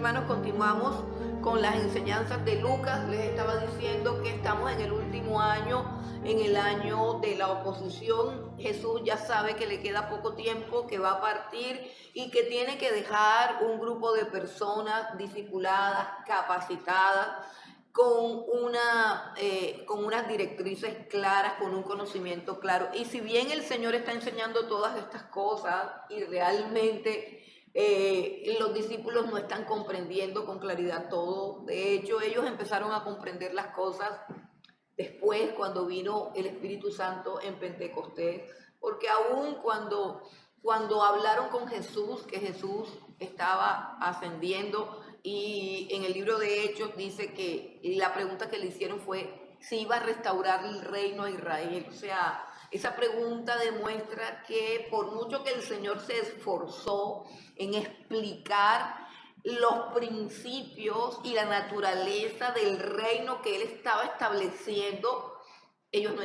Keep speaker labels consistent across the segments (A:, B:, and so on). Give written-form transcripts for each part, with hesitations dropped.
A: hermanos, continuamos con las enseñanzas de Lucas. Les estaba diciendo que estamos en el último año, en el año de la oposición. Jesús ya sabe que le queda poco tiempo, que va a partir y que tiene que dejar un grupo de personas discipuladas, capacitadas, con unas directrices claras, con un conocimiento claro. Y si bien el Señor está enseñando todas estas cosas y realmente los discípulos no están comprendiendo con claridad todo, de hecho ellos empezaron a comprender las cosas después cuando vino el Espíritu Santo en Pentecostés, porque aún cuando hablaron con Jesús, que Jesús estaba ascendiendo, y en el libro de Hechos dice que la pregunta que le hicieron fue si iba a restaurar el reino a Israel. O sea, esa pregunta demuestra que por mucho que el Señor se esforzó en explicar los principios y la naturaleza del reino que él estaba estableciendo, ellos no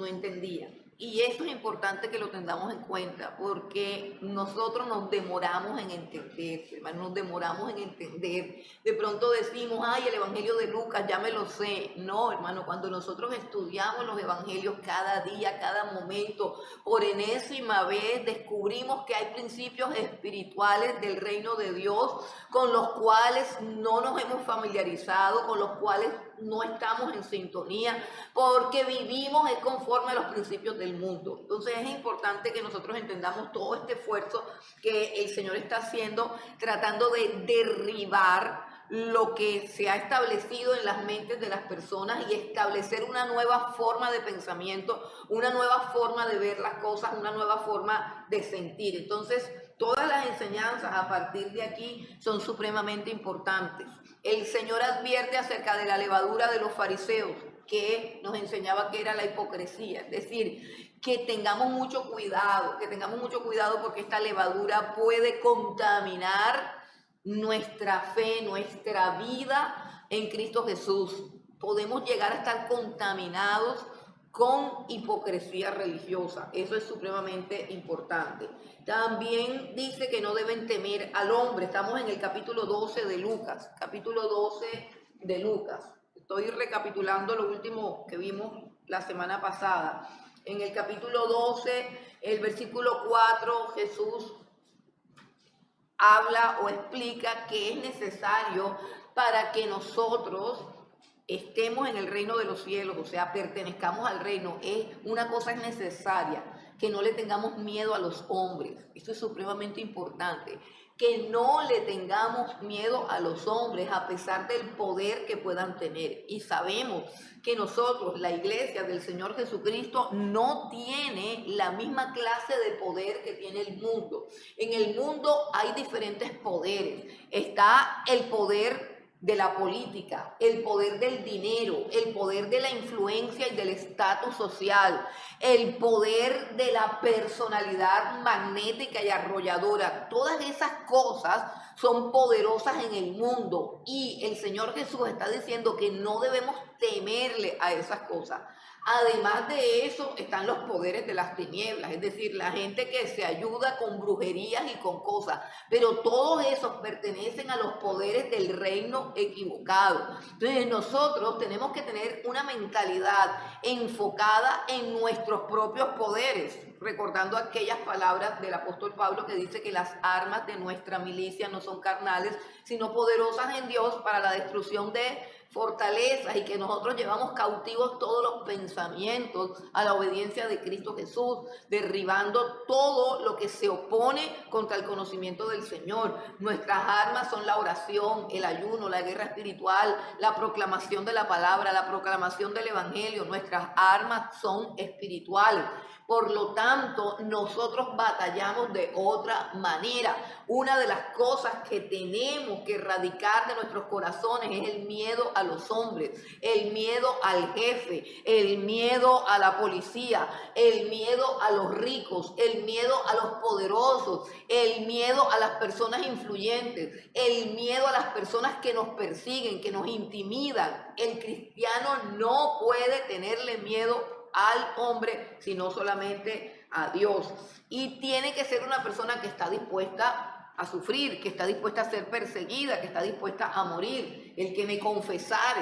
A: entendían. Y eso es importante que lo tengamos en cuenta, porque nosotros nos demoramos en entender, hermano, nos demoramos en entender. De pronto decimos, ay, el Evangelio de Lucas, ya me lo sé. No, hermano, cuando nosotros estudiamos los Evangelios cada día, cada momento, por enésima vez descubrimos que hay principios espirituales del reino de Dios con los cuales no nos hemos familiarizado, con los cuales no estamos en sintonía, porque vivimos conforme a los principios del mundo. Entonces es importante que nosotros entendamos todo este esfuerzo que el Señor está haciendo, tratando de derribar lo que se ha establecido en las mentes de las personas y establecer una nueva forma de pensamiento, una nueva forma de ver las cosas, una nueva forma de sentir. Entonces, todas las enseñanzas a partir de aquí son supremamente importantes. El Señor advierte acerca de la levadura de los fariseos, que nos enseñaba que era la hipocresía, es decir, que tengamos mucho cuidado porque esta levadura puede contaminar nuestra fe, nuestra vida en Cristo Jesús. Podemos llegar a estar contaminados con hipocresía religiosa. Eso es supremamente importante. También dice que no deben temer al hombre. Estamos en el capítulo 12 de Lucas. Capítulo 12 de Lucas. Estoy recapitulando lo último que vimos la semana pasada. En el capítulo 12, el versículo 4, Jesús habla o explica que es necesario para que nosotros estemos en el reino de los cielos, o sea, pertenezcamos al reino. Una cosa es necesaria, que no le tengamos miedo a los hombres. Esto es supremamente importante, que no le tengamos miedo a los hombres a pesar del poder que puedan tener. Y sabemos que nosotros, la iglesia del Señor Jesucristo, no tiene la misma clase de poder que tiene el mundo. En el mundo hay diferentes poderes. Está el poder de la política, el poder del dinero, el poder de la influencia y del estatus social, el poder de la personalidad magnética y arrolladora. Todas esas cosas son poderosas en el mundo y el Señor Jesús está diciendo que no debemos temerle a esas cosas. Además de eso están los poderes de las tinieblas, es decir, la gente que se ayuda con brujerías y con cosas, pero todos esos pertenecen a los poderes del reino equivocado. Entonces nosotros tenemos que tener una mentalidad enfocada en nuestros propios poderes, recordando aquellas palabras del apóstol Pablo que dice que las armas de nuestra milicia no son carnales, sino poderosas en Dios para la destrucción de fortalezas, y que nosotros llevamos cautivos todos los pensamientos a la obediencia de Cristo Jesús, derribando todo lo que se opone contra el conocimiento del Señor. Nuestras armas son la oración, el ayuno, la guerra espiritual, la proclamación de la palabra, la proclamación del evangelio. Nuestras armas son espirituales. Por lo tanto, nosotros batallamos de otra manera. Una de las cosas que tenemos que erradicar de nuestros corazones es el miedo a los hombres, el miedo al jefe, el miedo a la policía, el miedo a los ricos, el miedo a los poderosos, el miedo a las personas influyentes, el miedo a las personas que nos persiguen, que nos intimidan. El cristiano no puede tenerle miedo al hombre, sino solamente a Dios. Y tiene que ser una persona que está dispuesta a sufrir, que está dispuesta a ser perseguida, que está dispuesta a morir. El que me confesar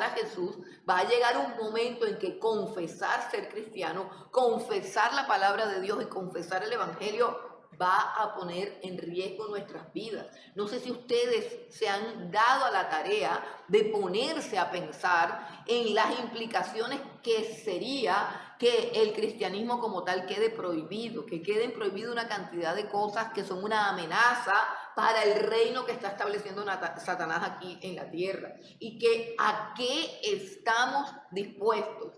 A: a Jesús, va a llegar un momento en que confesar ser cristiano, confesar la palabra de Dios y confesar el Evangelio va a poner en riesgo nuestras vidas. No sé si ustedes se han dado a la tarea de ponerse a pensar en las implicaciones que sería que el cristianismo como tal quede prohibido, que queden prohibido una cantidad de cosas que son una amenaza para el reino que está estableciendo Satanás aquí en la tierra. Y que a qué estamos dispuestos,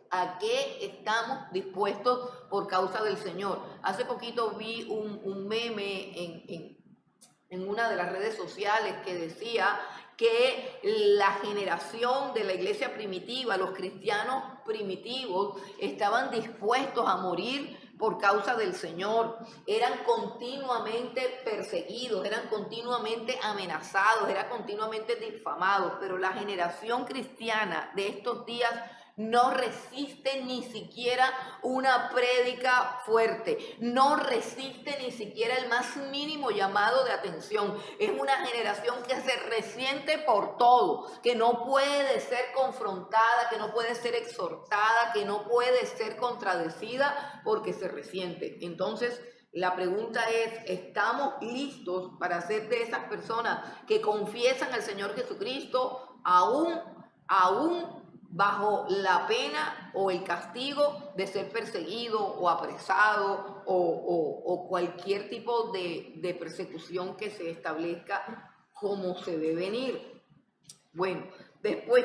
A: por causa del Señor. Hace poquito vi un meme en una de las redes sociales que decía que la generación de la iglesia primitiva, los cristianos primitivos, estaban dispuestos a morir por causa del Señor. Eran continuamente perseguidos, eran continuamente amenazados, eran continuamente difamados, pero la generación cristiana de estos días no resiste ni siquiera una prédica fuerte, no resiste ni siquiera el más mínimo llamado de atención. Es una generación que se resiente por todo, que no puede ser confrontada, que no puede ser exhortada, que no puede ser contradecida porque se resiente. Entonces, la pregunta es, ¿estamos listos para ser de esas personas que confiesan al Señor Jesucristo aún bajo la pena o el castigo de ser perseguido o apresado o cualquier tipo de persecución que se establezca como se debe venir? Bueno, después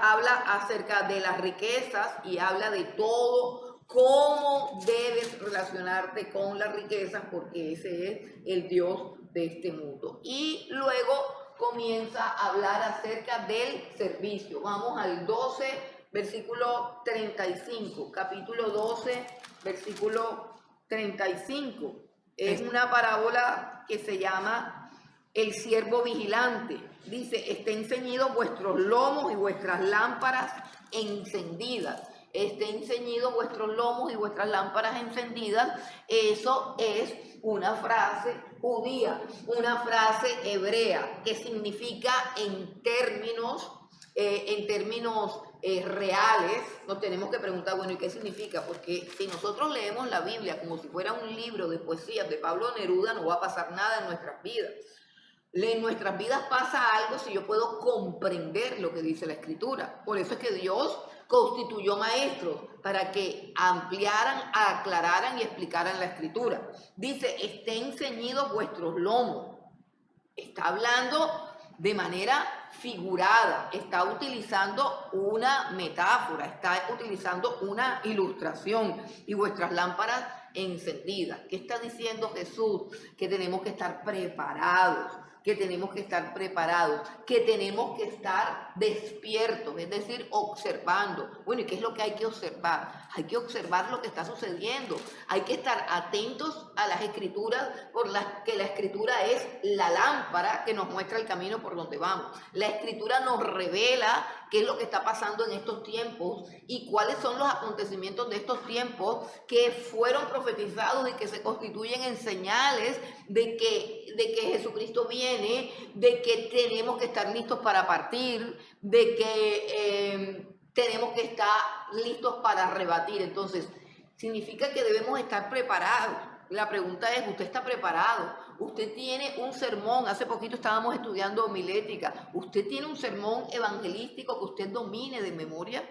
A: habla acerca de las riquezas y habla de todo, cómo debes relacionarte con las riquezas, porque ese es el Dios de este mundo. Y luego comienza a hablar acerca del servicio. Vamos al 12, versículo 35, capítulo 12, versículo 35. Es una parábola que se llama el siervo vigilante. Dice, estén ceñidos vuestros lomos y vuestras lámparas encendidas. Estén ceñidos vuestros lomos y vuestras lámparas encendidas. Eso es una frase judía, una frase hebrea que significa en términos reales. Nos tenemos que preguntar, bueno, ¿y qué significa? Porque si nosotros leemos la Biblia como si fuera un libro de poesías de Pablo Neruda, no va a pasar nada en nuestras vidas. En nuestras vidas pasa algo si yo puedo comprender lo que dice la Escritura. Por eso es que Dios constituyó maestros para que ampliaran, aclararan y explicaran la Escritura. Dice, estén ceñidos vuestros lomos. Está hablando de manera figurada, está utilizando una metáfora, está utilizando una ilustración, y vuestras lámparas encendidas. ¿Qué está diciendo Jesús? Que tenemos que estar preparados, que tenemos que estar despiertos, es decir, observando. Bueno, ¿y qué es lo que hay que observar? Hay que observar lo que está sucediendo, hay que estar atentos a las Escrituras, por las que la Escritura es la lámpara que nos muestra el camino por donde vamos. La Escritura nos revela qué es lo que está pasando en estos tiempos y cuáles son los acontecimientos de estos tiempos que fueron profetizados y que se constituyen en señales de que Jesucristo viene, de que tenemos que estar listos para partir, de que tenemos que estar listos para rebatir. Entonces, significa que debemos estar preparados. La pregunta es, ¿usted está preparado? Usted tiene un sermón, hace poquito estábamos estudiando homilética, ¿usted tiene un sermón evangelístico que usted domine de memoria?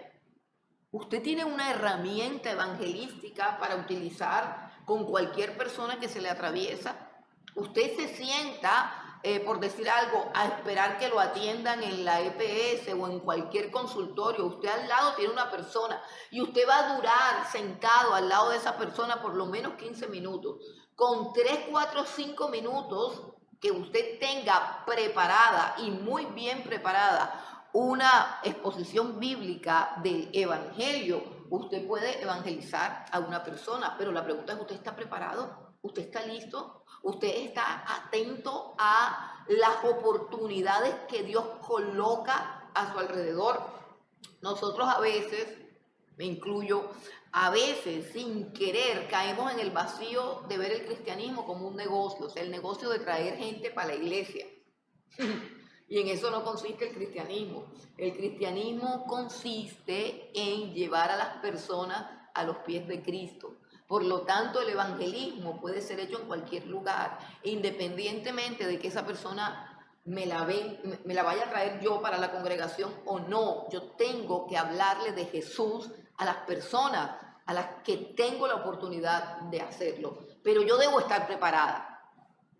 A: ¿Usted tiene una herramienta evangelística para utilizar con cualquier persona que se le atraviesa? ¿Usted se sienta, por decir algo, a esperar que lo atiendan en la EPS o en cualquier consultorio? Usted al lado tiene una persona y usted va a durar sentado al lado de esa persona por lo menos 15 minutos. Con 3, 4, 5 minutos que usted tenga preparada y muy bien preparada una exposición bíblica del Evangelio, usted puede evangelizar a una persona. Pero la pregunta es, ¿usted está preparado? ¿Usted está listo? ¿Usted está atento a las oportunidades que Dios coloca a su alrededor? Nosotros a veces, me incluyo, A veces, sin querer, caemos en el vacío de ver el cristianismo como un negocio, o sea, el negocio de traer gente para la iglesia. Y en eso no consiste el cristianismo. El cristianismo consiste en llevar a las personas a los pies de Cristo. Por lo tanto, el evangelismo puede ser hecho en cualquier lugar, independientemente de que esa persona me la vaya a traer yo para la congregación o no. Yo tengo que hablarle de Jesús a las personas a las que tengo la oportunidad de hacerlo. Pero yo debo estar preparada.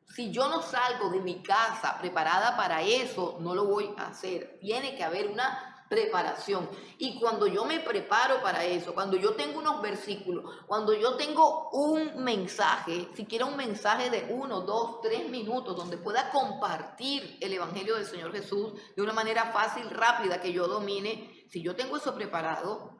A: Si yo no salgo de mi casa preparada para eso, no lo voy a hacer. Tiene que haber una preparación. Y cuando yo me preparo para eso, cuando yo tengo unos versículos, cuando yo tengo un mensaje, siquiera un mensaje de 1, 2, 3 minutos, donde pueda compartir el Evangelio del Señor Jesús de una manera fácil, rápida, que yo domine, si yo tengo eso preparado,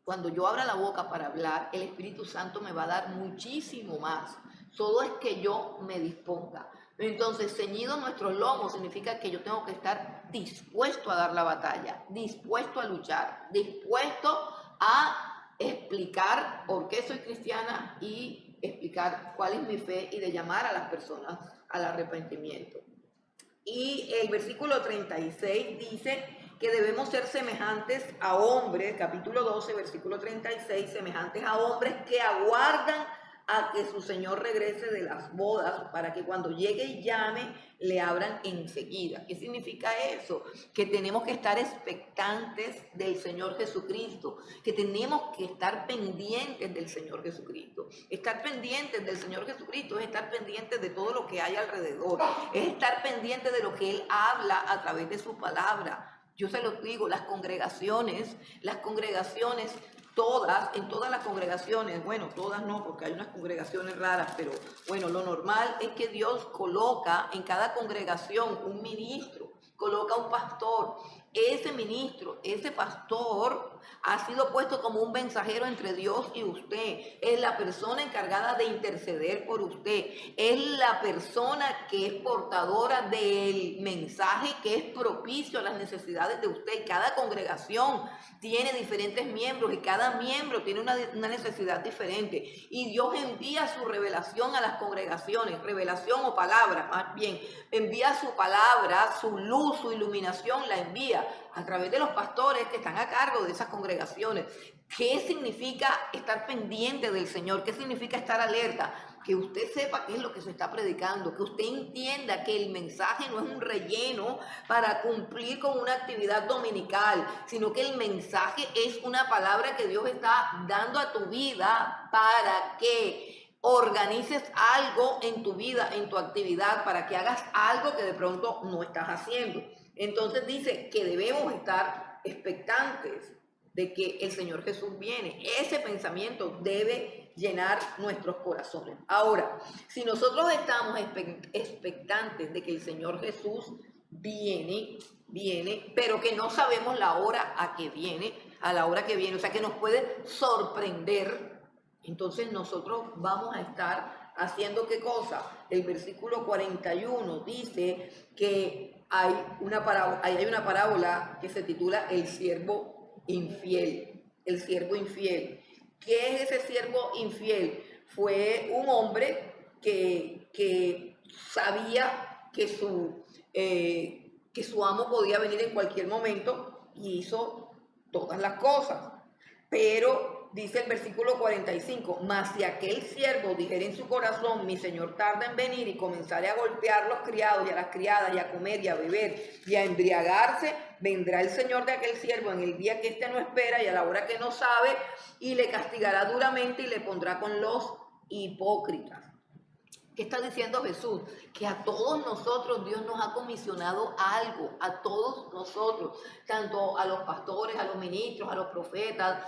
A: cuando yo abra la boca para hablar, el Espíritu Santo me va a dar muchísimo más. Todo es que yo me disponga. Entonces, ceñido nuestros lomos significa que yo tengo que estar dispuesto a dar la batalla, dispuesto a luchar, dispuesto a explicar por qué soy cristiana y explicar cuál es mi fe y de llamar a las personas al arrepentimiento. Y el versículo 36 dice que debemos ser semejantes a hombres, capítulo 12, versículo 36, semejantes a hombres que aguardan a que su Señor regrese de las bodas para que cuando llegue y llame le abran enseguida. ¿Qué significa eso? Que tenemos que estar expectantes del Señor Jesucristo, que tenemos que estar pendientes del Señor Jesucristo. Estar pendientes del Señor Jesucristo es estar pendientes de todo lo que hay alrededor, es estar pendientes de lo que Él habla a través de su palabra. Yo se los digo, las congregaciones, en todas las congregaciones, bueno, todas no, porque hay unas congregaciones raras, pero bueno, lo normal es que Dios coloca en cada congregación un ministro, coloca un pastor. Ese ministro, ese pastor ha sido puesto como un mensajero entre Dios y usted. Es la persona encargada de interceder por usted. Es la persona que es portadora del mensaje que es propicio a las necesidades de usted. Cada congregación tiene diferentes miembros y cada miembro tiene una necesidad diferente. Y Dios envía su revelación a las congregaciones, revelación o palabra, más bien. Envía su palabra, su luz, su iluminación, la envía a través de los pastores que están a cargo de esas congregaciones. ¿Qué significa estar pendiente del Señor? ¿Qué significa estar alerta? Que usted sepa qué es lo que se está predicando, que usted entienda que el mensaje no es un relleno para cumplir con una actividad dominical, sino que el mensaje es una palabra que Dios está dando a tu vida para que organices algo en tu vida, en tu actividad, para que hagas algo que de pronto no estás haciendo. Entonces dice que debemos estar expectantes de que el Señor Jesús viene. Ese pensamiento debe llenar nuestros corazones. Ahora, si nosotros estamos expectantes de que el Señor Jesús viene, pero que no sabemos la hora a la hora que viene, o sea que nos puede sorprender, entonces nosotros vamos a estar haciendo ¿qué cosa? El versículo 41 dice que hay una parábola que se titula El siervo infiel. El siervo infiel. ¿Qué es ese siervo infiel? Fue un hombre que sabía que su amo podía venir en cualquier momento y hizo todas las cosas. Pero dice el versículo 45, mas si aquel siervo dijera en su corazón, mi señor tarda en venir, y comenzare a golpear a los criados y a las criadas, y a comer y a beber y a embriagarse, vendrá el señor de aquel siervo en el día que éste no espera y a la hora que no sabe, y le castigará duramente y le pondrá con los hipócritas. ¿Qué está diciendo Jesús? Que a todos nosotros Dios nos ha comisionado algo, a todos nosotros, tanto a los pastores, a los ministros, a los profetas,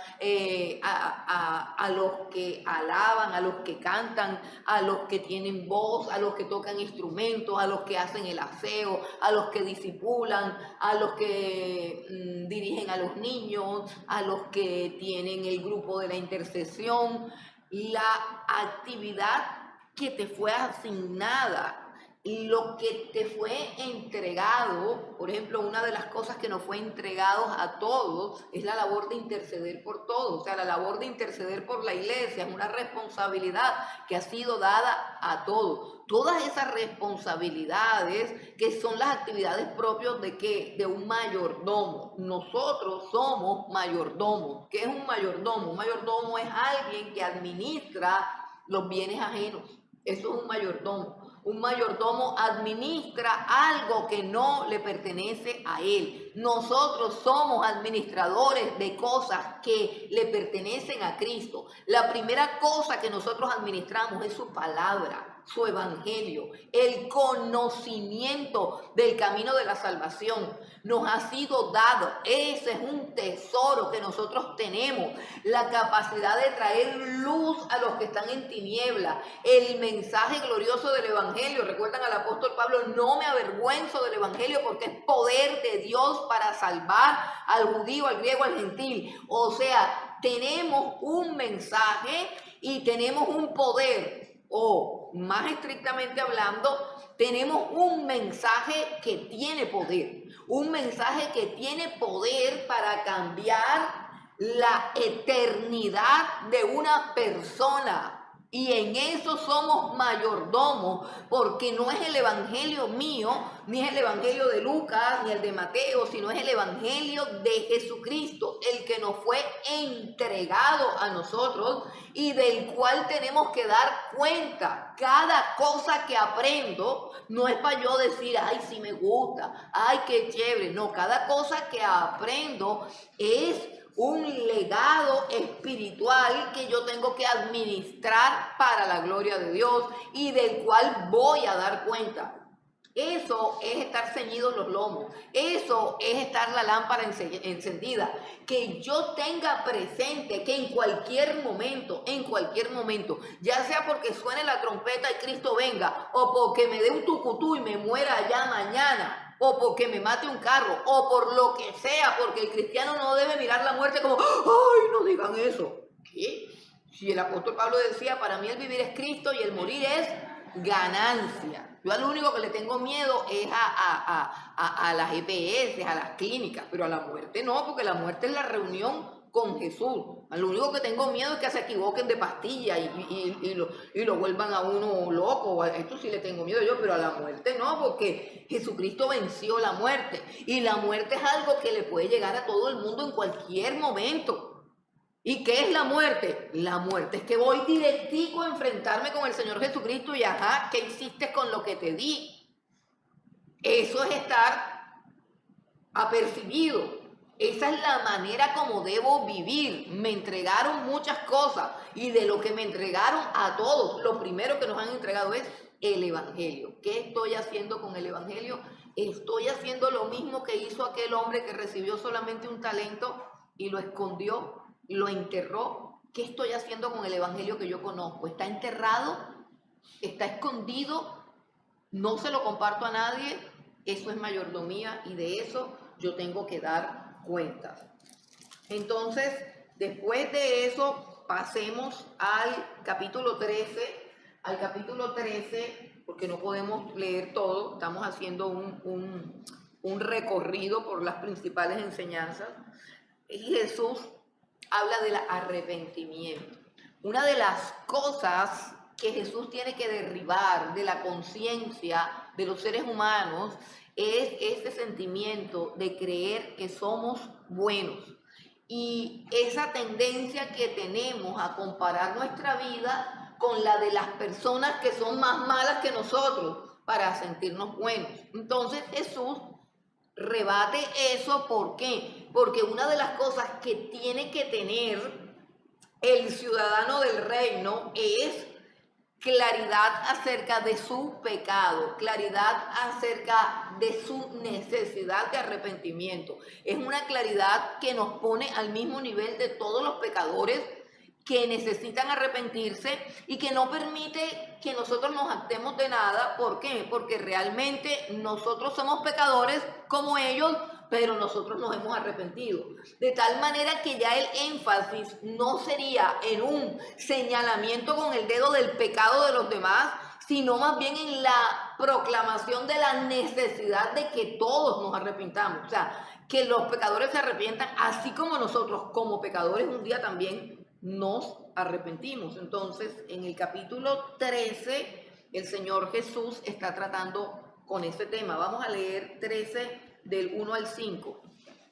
A: a los que alaban, a los que cantan, a los que tienen voz, a los que tocan instrumentos, a los que hacen el aseo, a los que disipulan, a los que dirigen a los niños, a los que tienen el grupo de la intercesión. La actividad que te fue asignada lo que te fue entregado, por ejemplo, una de las cosas que nos fue entregado a todos es la labor de interceder por todos. O sea, la labor de interceder por la iglesia es una responsabilidad que ha sido dada a todos. Todas esas responsabilidades que son las actividades propias de ¿qué? De un mayordomo. Nosotros somos mayordomos. ¿Qué es un mayordomo? Un mayordomo es alguien que administra los bienes ajenos. Eso es un mayordomo. Un mayordomo administra algo que no le pertenece a él. Nosotros somos administradores de cosas que le pertenecen a Cristo. La primera cosa que nosotros administramos es su palabra, su evangelio, el conocimiento del camino de la salvación. Nos ha sido dado, ese es un tesoro que nosotros tenemos, la capacidad de traer luz a los que están en tiniebla, el mensaje glorioso del evangelio. Recuerdan al apóstol Pablo: no me avergüenzo del evangelio porque es poder de Dios para salvar al judío, al griego, al gentil. O sea, tenemos un mensaje y tenemos un poder, o más estrictamente hablando, tenemos un mensaje que tiene poder, un mensaje que tiene poder para cambiar la eternidad de una persona. Y en eso somos mayordomos, porque no es el evangelio mío, ni es el evangelio de Lucas, ni el de Mateo, sino es el evangelio de Jesucristo, el que nos fue entregado a nosotros y del cual tenemos que dar cuenta. Cada cosa que aprendo no es para yo decir: ay, sí me gusta, ay, qué chévere. No, cada cosa que aprendo es un legado espiritual que yo tengo que administrar para la gloria de Dios y del cual voy a dar cuenta. Eso es estar ceñidos los lomos, eso es estar la lámpara encendida, que yo tenga presente que en cualquier momento, ya sea porque suene la trompeta y Cristo venga, o porque me dé un tucutú y me muera allá mañana, o porque me mate un carro, o por lo que sea, porque el cristiano no debe mirar la muerte como: ¡ay, no digan eso! ¿Qué? Si el apóstol Pablo decía: para mí el vivir es Cristo y el morir es ganancia. Yo al único que le tengo miedo es a las EPS, a las clínicas, pero a la muerte no, porque la muerte es la reunión con Jesús. Lo único que tengo miedo es que se equivoquen de pastilla y lo vuelvan a uno loco. Esto sí le tengo miedo yo, pero a la muerte no, porque Jesucristo venció la muerte. Y la muerte es algo que le puede llegar a todo el mundo en cualquier momento. ¿Y qué es la muerte? La muerte es que voy directico a enfrentarme con el Señor Jesucristo y ajá, ¿qué hiciste con lo que te di? Eso es estar apercibido. Esa es la manera como debo vivir. Me entregaron muchas cosas y de lo que me entregaron a todos, lo primero que nos han entregado es el evangelio. ¿Qué estoy haciendo con el evangelio? Estoy haciendo lo mismo que hizo aquel hombre que recibió solamente un talento y lo escondió, lo enterró. ¿Qué estoy haciendo con el evangelio que yo conozco? ¿Está enterrado? ¿Está escondido? ¿No se lo comparto a nadie? Eso es mayordomía y de eso yo tengo que dar cuentas. Entonces, después de eso, pasemos al capítulo 13. Al capítulo 13, porque no podemos leer todo, estamos haciendo un recorrido por las principales enseñanzas. Y Jesús habla del arrepentimiento. Una de las cosas que Jesús tiene que derribar de la conciencia de los seres humanos es este sentimiento de creer que somos buenos. Y esa tendencia que tenemos a comparar nuestra vida con la de las personas que son más malas que nosotros para sentirnos buenos. Entonces Jesús rebate eso. ¿Por qué? Porque una de las cosas que tiene que tener el ciudadano del reino es claridad acerca de su pecado, claridad acerca de su necesidad de arrepentimiento. Es una claridad que nos pone al mismo nivel de todos los pecadores que necesitan arrepentirse y que no permite que nosotros nos actemos de nada. ¿Por qué? Porque realmente nosotros somos pecadores como ellos, pero nosotros nos hemos arrepentido. De tal manera que ya el énfasis no sería en un señalamiento con el dedo del pecado de los demás, sino más bien en la proclamación de la necesidad de que todos nos arrepintamos. O sea, que los pecadores se arrepientan, así como nosotros como pecadores un día también nos arrepentimos. Entonces, en el capítulo 13, el Señor Jesús está tratando con ese tema. Vamos a leer 13 del 1 al 5.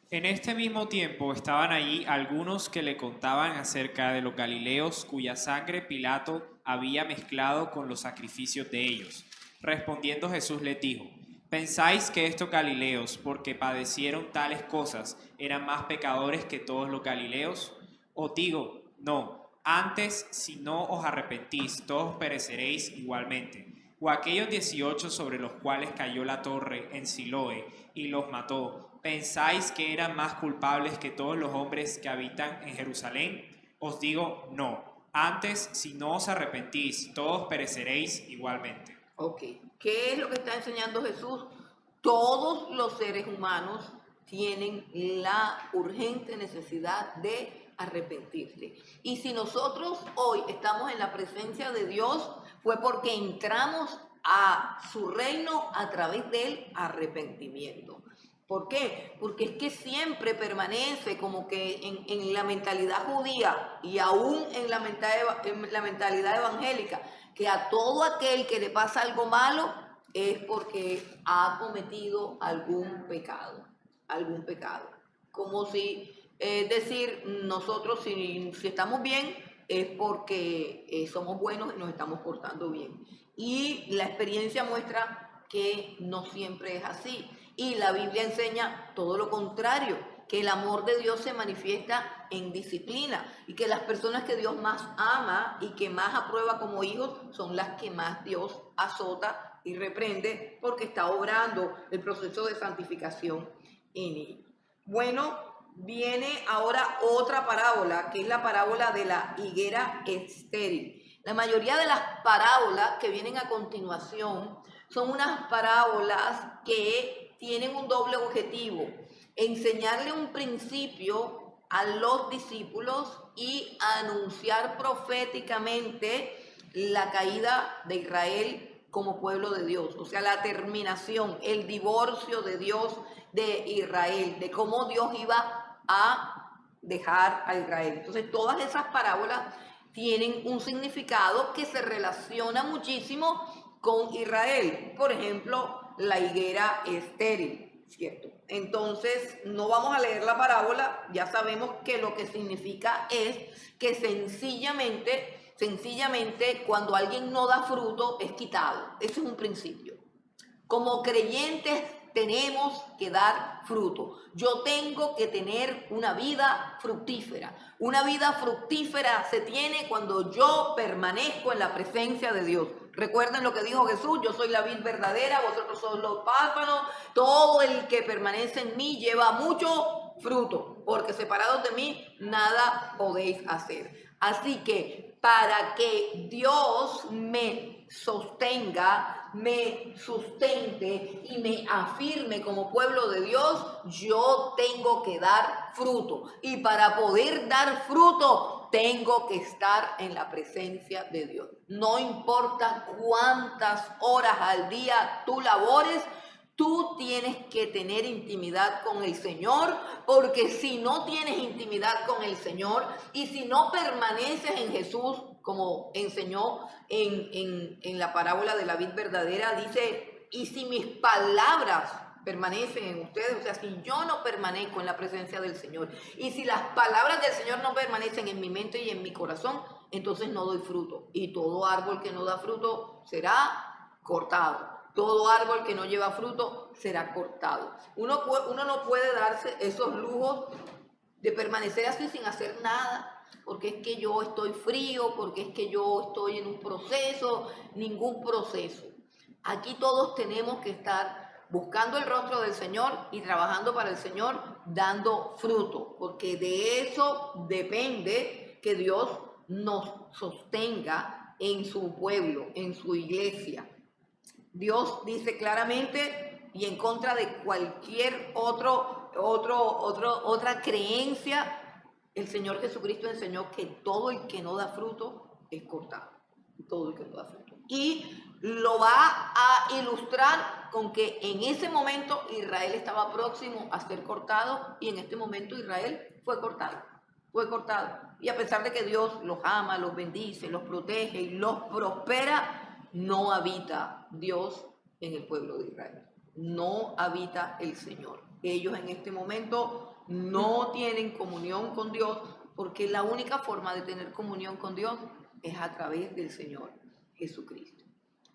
B: En este mismo tiempo estaban allí algunos que le contaban acerca de los galileos cuya sangre Pilato había mezclado con los sacrificios de ellos. Respondiendo Jesús les dijo: ¿pensáis que estos galileos, porque padecieron tales cosas, eran más pecadores que todos los galileos? Os digo, no, antes, si no os arrepentís, todos pereceréis igualmente. O aquellos 18 sobre los cuales cayó la torre en Siloé y los mató, ¿pensáis que eran más culpables que todos los hombres que habitan en Jerusalén? Os digo, no. Antes, si no os arrepentís, todos pereceréis igualmente.
A: Ok, ¿qué es lo que está enseñando Jesús? Todos los seres humanos tienen la urgente necesidad de arrepentirse. Y si nosotros hoy estamos en la presencia de Dios, fue porque entramos a su reino a través del arrepentimiento. ¿Por qué? Porque es que siempre permanece como que en la mentalidad judía y aún en la mentalidad evangélica, que a todo aquel que le pasa algo malo es porque ha cometido algún pecado. Como si, decir, nosotros si estamos bien es porque somos buenos y nos estamos portando bien. Y la experiencia muestra que no siempre es así. Y la Biblia enseña todo lo contrario, que el amor de Dios se manifiesta en disciplina y que las personas que Dios más ama y que más aprueba como hijos son las que más Dios azota y reprende porque está obrando el proceso de santificación en ellos. Bueno, viene ahora otra parábola, que es la parábola de la higuera estéril. La mayoría de las parábolas que vienen a continuación son unas parábolas que tienen un doble objetivo: enseñarle un principio a los discípulos y anunciar proféticamente la caída de Israel como pueblo de Dios, o sea, la terminación, el divorcio de Dios de Israel, de cómo Dios iba a dejar a Israel. Entonces, todas esas parábolas tienen un significado que se relaciona muchísimo con Israel. Por ejemplo, la higuera estéril, ¿cierto? Entonces, no vamos a leer la parábola, ya sabemos que lo que significa es que sencillamente cuando alguien no da fruto es quitado. Ese es un principio. Como creyentes tenemos que dar fruto. Yo tengo que tener una vida fructífera. Una vida fructífera se tiene cuando yo permanezco en la presencia de Dios. Recuerden lo que dijo Jesús: yo soy la vid verdadera, vosotros sois los pámpanos. Todo el que permanece en mí lleva mucho fruto, porque separados de mí nada podéis hacer. Así que para que Dios me sostenga, me sustente y me afirme como pueblo de Dios, yo tengo que dar fruto. Y para poder dar fruto, tengo que estar en la presencia de Dios. No importa cuántas horas al día tú labores, tú tienes que tener intimidad con el Señor, porque si no tienes intimidad con el Señor y si no permaneces en Jesús, como enseñó en la parábola de la vid verdadera, dice: y si mis palabras permanecen en ustedes, o sea, si yo no permanezco en la presencia del Señor y si las palabras del Señor no permanecen en mi mente y en mi corazón, entonces no doy fruto. Y todo árbol que no da fruto será cortado. Todo árbol que no lleva fruto será cortado. Uno no puede darse esos lujos de permanecer así sin hacer nada, porque es que yo estoy frío, porque es que yo estoy en un proceso. Ningún proceso. Aquí todos tenemos que estar buscando el rostro del Señor y trabajando para el Señor, dando fruto, porque de eso depende que Dios nos sostenga en su pueblo, en su iglesia. Dios dice claramente, y en contra de cualquier otra creencia, el Señor Jesucristo enseñó que todo el que no da fruto es cortado. todo el que pueda hacer todo. Y lo va a ilustrar con que en ese momento Israel estaba próximo a ser cortado y en este momento Israel fue cortado. Fue cortado. Y a pesar de que Dios los ama, los bendice, los protege y los prospera, no habita Dios en el pueblo de Israel. No habita el Señor. Ellos en este momento no tienen comunión con Dios porque la única forma de tener comunión con Dios es a través del Señor Jesucristo.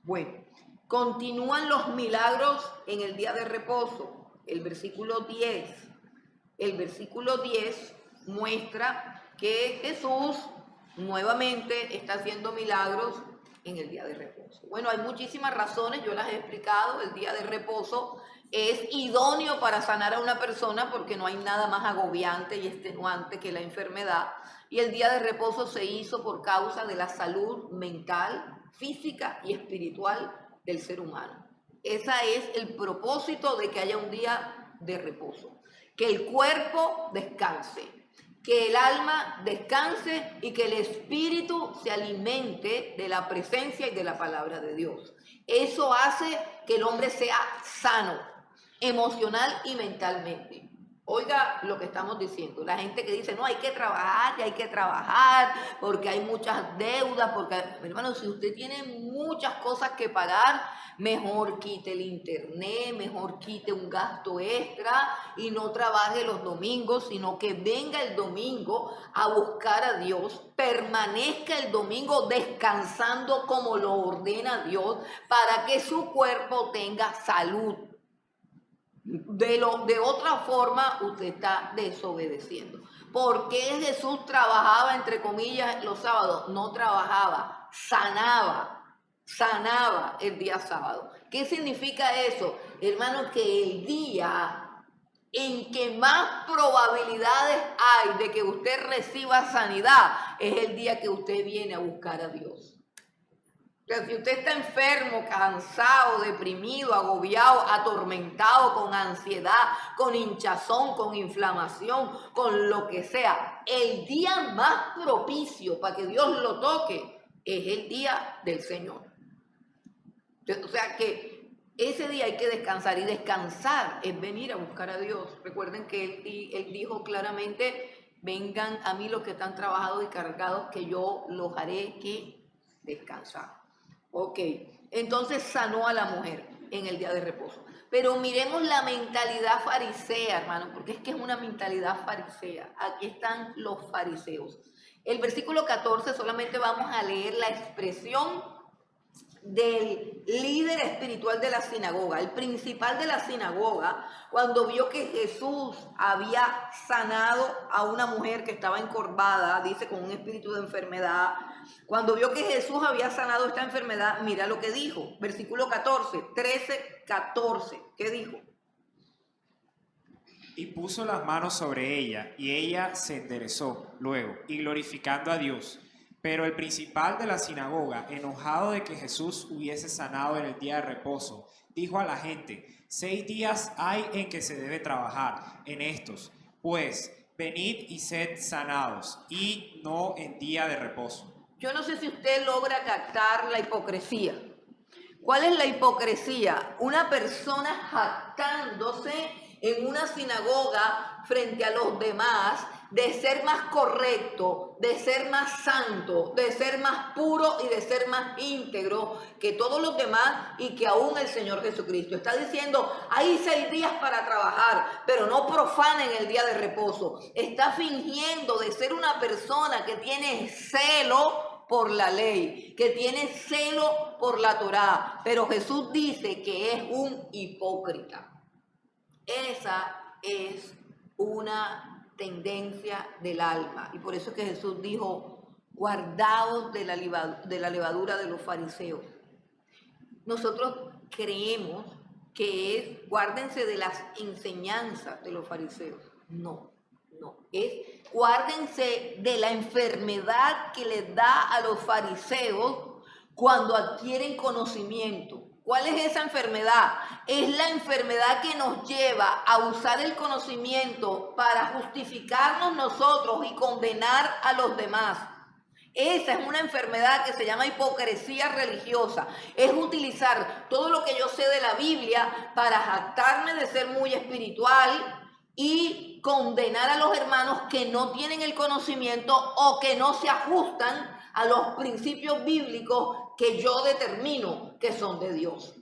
A: Bueno, continúan los milagros en el día de reposo. El versículo 10. El versículo 10 muestra que Jesús nuevamente está haciendo milagros en el día de reposo. Bueno, hay muchísimas razones, yo las he explicado. El día de reposo es idóneo para sanar a una persona porque no hay nada más agobiante y extenuante que la enfermedad. Y el día de reposo se hizo por causa de la salud mental, física y espiritual del ser humano. Ese es el propósito de que haya un día de reposo. Que el cuerpo descanse, que el alma descanse y que el espíritu se alimente de la presencia y de la palabra de Dios. Eso hace que el hombre sea sano, emocional y mentalmente. Oiga lo que estamos diciendo. La gente que dice, no, hay que trabajar porque hay muchas deudas, porque, hermano, si usted tiene muchas cosas que pagar, mejor quite el internet, mejor quite un gasto extra y no trabaje los domingos, sino que venga el domingo a buscar a Dios, permanezca el domingo descansando como lo ordena Dios para que su cuerpo tenga salud. De otra forma, usted está desobedeciendo. ¿Por qué Jesús trabajaba, entre comillas, los sábados? No trabajaba, sanaba el día sábado. ¿Qué significa eso? Hermano, que el día en que más probabilidades hay de que usted reciba sanidad es el día que usted viene a buscar a Dios. O sea, si usted está enfermo, cansado, deprimido, agobiado, atormentado, con ansiedad, con hinchazón, con inflamación, con lo que sea, el día más propicio para que Dios lo toque es el día del Señor. O sea que ese día hay que descansar y descansar es venir a buscar a Dios. Recuerden que Él dijo claramente, vengan a mí los que están trabajados y cargados que yo los haré que descansar. Ok, entonces sanó a la mujer en el día de reposo. Pero miremos la mentalidad farisea, hermano, porque es que es una mentalidad farisea. Aquí están los fariseos. El versículo 14 solamente vamos a leer la expresión del líder espiritual de la sinagoga, el principal de la sinagoga, cuando vio que Jesús había sanado a una mujer que estaba encorvada, dice, con un espíritu de enfermedad. Cuando vio que Jesús había sanado esta enfermedad, mira lo que dijo, versículo 14, ¿qué dijo?
B: Y puso las manos sobre ella, y ella se enderezó luego, y glorificando a Dios. Pero el principal de la sinagoga, enojado de que Jesús hubiese sanado en el día de reposo, dijo a la gente, 6 días hay en que se debe trabajar en estos, pues venid y sed sanados, y no en día de reposo.
A: Yo no sé si usted logra captar la hipocresía. ¿Cuál es la hipocresía? Una persona jactándose en una sinagoga frente a los demás de ser más correcto, de ser más santo, de ser más puro y de ser más íntegro que todos los demás y que aún el Señor Jesucristo. Está diciendo, hay 6 días para trabajar, pero no profanen el día de reposo. Está fingiendo de ser una persona que tiene celo por la ley, que tiene celo por la Torá, pero Jesús dice que es un hipócrita. Esa es una tendencia del alma y por eso es que Jesús dijo, guardaos de la levadura de los fariseos. Nosotros creemos que es, guárdense de las enseñanzas de los fariseos. No, es guárdense de la enfermedad que les da a los fariseos cuando adquieren conocimiento. ¿Cuál es esa enfermedad? Es la enfermedad que nos lleva a usar el conocimiento para justificarnos nosotros y condenar a los demás. Esa es una enfermedad que se llama hipocresía religiosa. Es utilizar todo lo que yo sé de la Biblia para jactarme de ser muy espiritual y condenar a los hermanos que no tienen el conocimiento o que no se ajustan a los principios bíblicos que yo determino que son de Dios.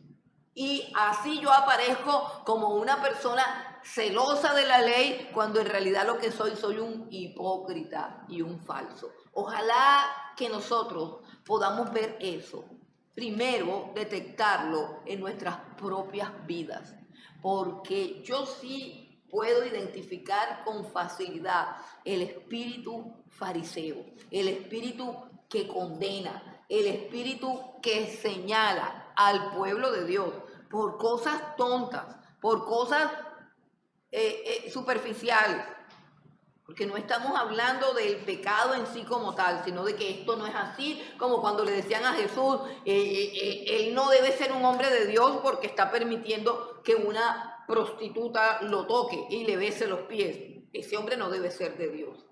A: Y así yo aparezco como una persona celosa de la ley, cuando en realidad lo que soy un hipócrita y un falso. Ojalá que nosotros podamos ver eso. Primero, detectarlo en nuestras propias vidas, porque yo sí puedo identificar con facilidad el espíritu fariseo, el espíritu que condena, el espíritu que señala al pueblo de Dios por cosas tontas, por cosas superficiales, porque no estamos hablando del pecado en sí como tal, sino de que esto no es así, como cuando le decían a Jesús, él no debe ser un hombre de Dios porque está permitiendo que una prostituta lo toque y le bese los pies. Ese hombre no debe ser de Dios.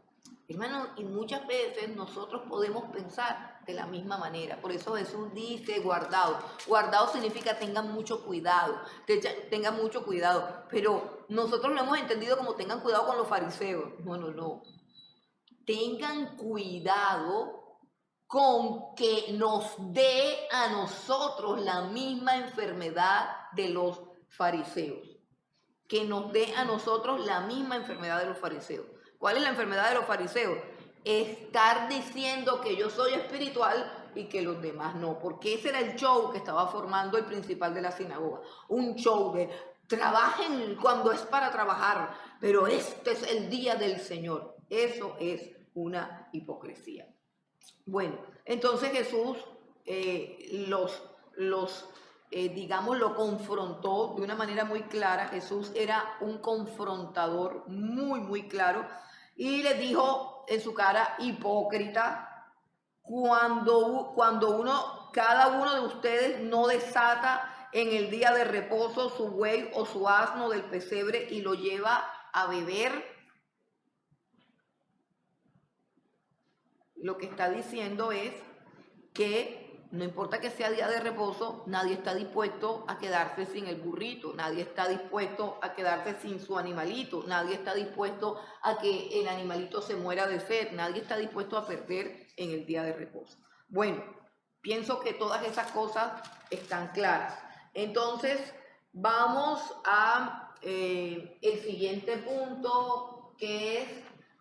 A: Hermano, y muchas veces nosotros podemos pensar de la misma manera. Por eso Jesús dice guardado. Guardado significa tengan mucho cuidado, tengan mucho cuidado. Pero nosotros lo hemos entendido como tengan cuidado con los fariseos. No. Tengan cuidado con que nos dé a nosotros la misma enfermedad de los fariseos. Que nos dé a nosotros la misma enfermedad de los fariseos. ¿Cuál es la enfermedad de los fariseos? Estar diciendo que yo soy espiritual y que los demás no, porque ese era el show que estaba formando el principal de la sinagoga. Un show de trabajen cuando es para trabajar, pero este es el día del Señor. Eso es una hipocresía. Bueno, entonces Jesús lo confrontó de una manera muy clara. Jesús era un confrontador muy claro y le dijo en su cara, hipócrita, cada uno de ustedes no desata en el día de reposo su buey o su asno del pesebre y lo lleva a beber. Lo que está diciendo es que no importa que sea día de reposo, nadie está dispuesto a quedarse sin el burrito, nadie está dispuesto a quedarse sin su animalito, nadie está dispuesto a que el animalito se muera de sed, nadie está dispuesto a perder en el día de reposo. Bueno, pienso que todas esas cosas están claras. Entonces, vamos a el siguiente punto, que es